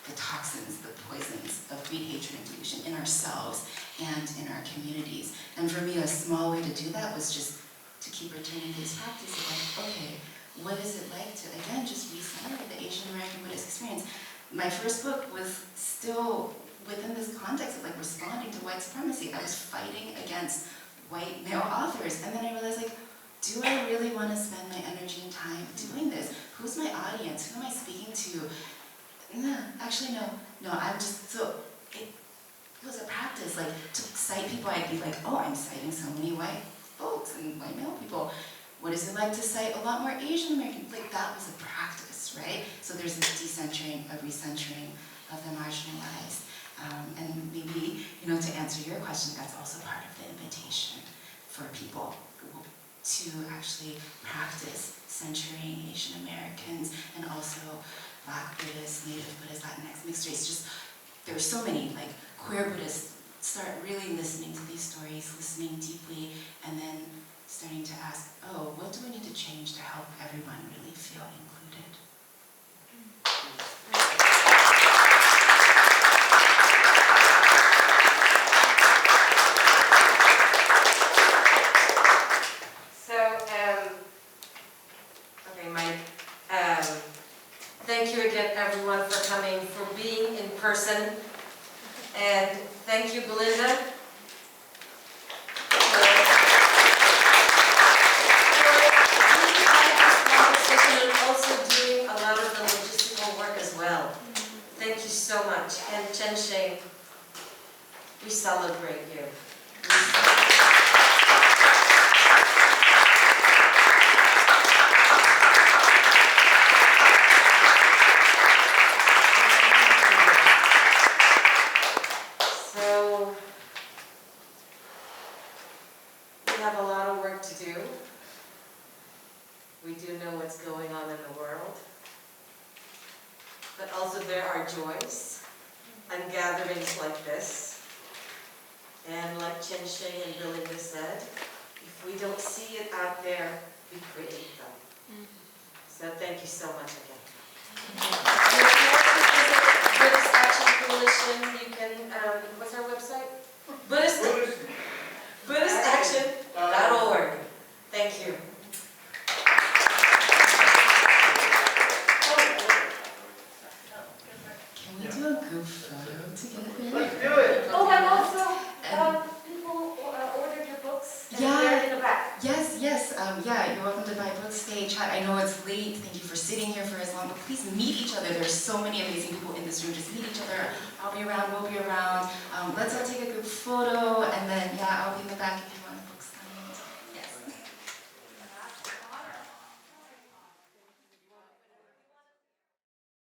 the toxins, the poisons of greed, hatred, and delusion in ourselves and in our communities? And for me, a small way to do that was just to keep returning to this practice of like, okay, what is it like to, again, just recenter the Asian American Buddhist experience? My first book was still within this context of like responding to white supremacy. I was fighting against white male authors, and then I realized like, do I really want to spend my energy and time doing this? Who's my audience? Who am I speaking to? No, actually no, I'm just, so it was a practice, like to cite people, I'd be like, oh, I'm citing so many white folks and white male people. What is it like to cite a lot more Asian American? Like that was a practice, right? So there's this decentering, a recentering of the marginalized. And maybe, to answer your question, that's also part of the invitation for people to actually practice centering Asian Americans and also Black Buddhists, Native Buddhists, Latinx, mixed race. Just there's so many like queer Buddhists start really listening to these stories, listening deeply, and then starting to ask, oh, what do we need to change to help everyone really feel included? Thank you again, everyone, for coming, for being in person. And thank you, Belinda, and also doing a lot of the logistical work as well. Thank you so much. And Chenxing, we celebrate you. Have a lot of work to do. We do know what's going on in the world. But also there are joys and gatherings like this. And like Chenxing and Belinda said, if we don't see it out there, we create them. So thank you so much again. And if you want to visit Buddhist Action Coalition, you can, what's our website? BuddhistAction.org. Thank you. Can we do a group photo together? Let's do it. Oh, and also, people ordered your books, and they're in the back. Yes. Yeah, you're welcome to buy books, stay, chat. I know it's late. Thank you for sitting here for as long, but please meet each other. There's so many amazing people in this room. Just meet each other. I'll be around, we'll be around. Let's all take a group photo, and then, I'll be in the back.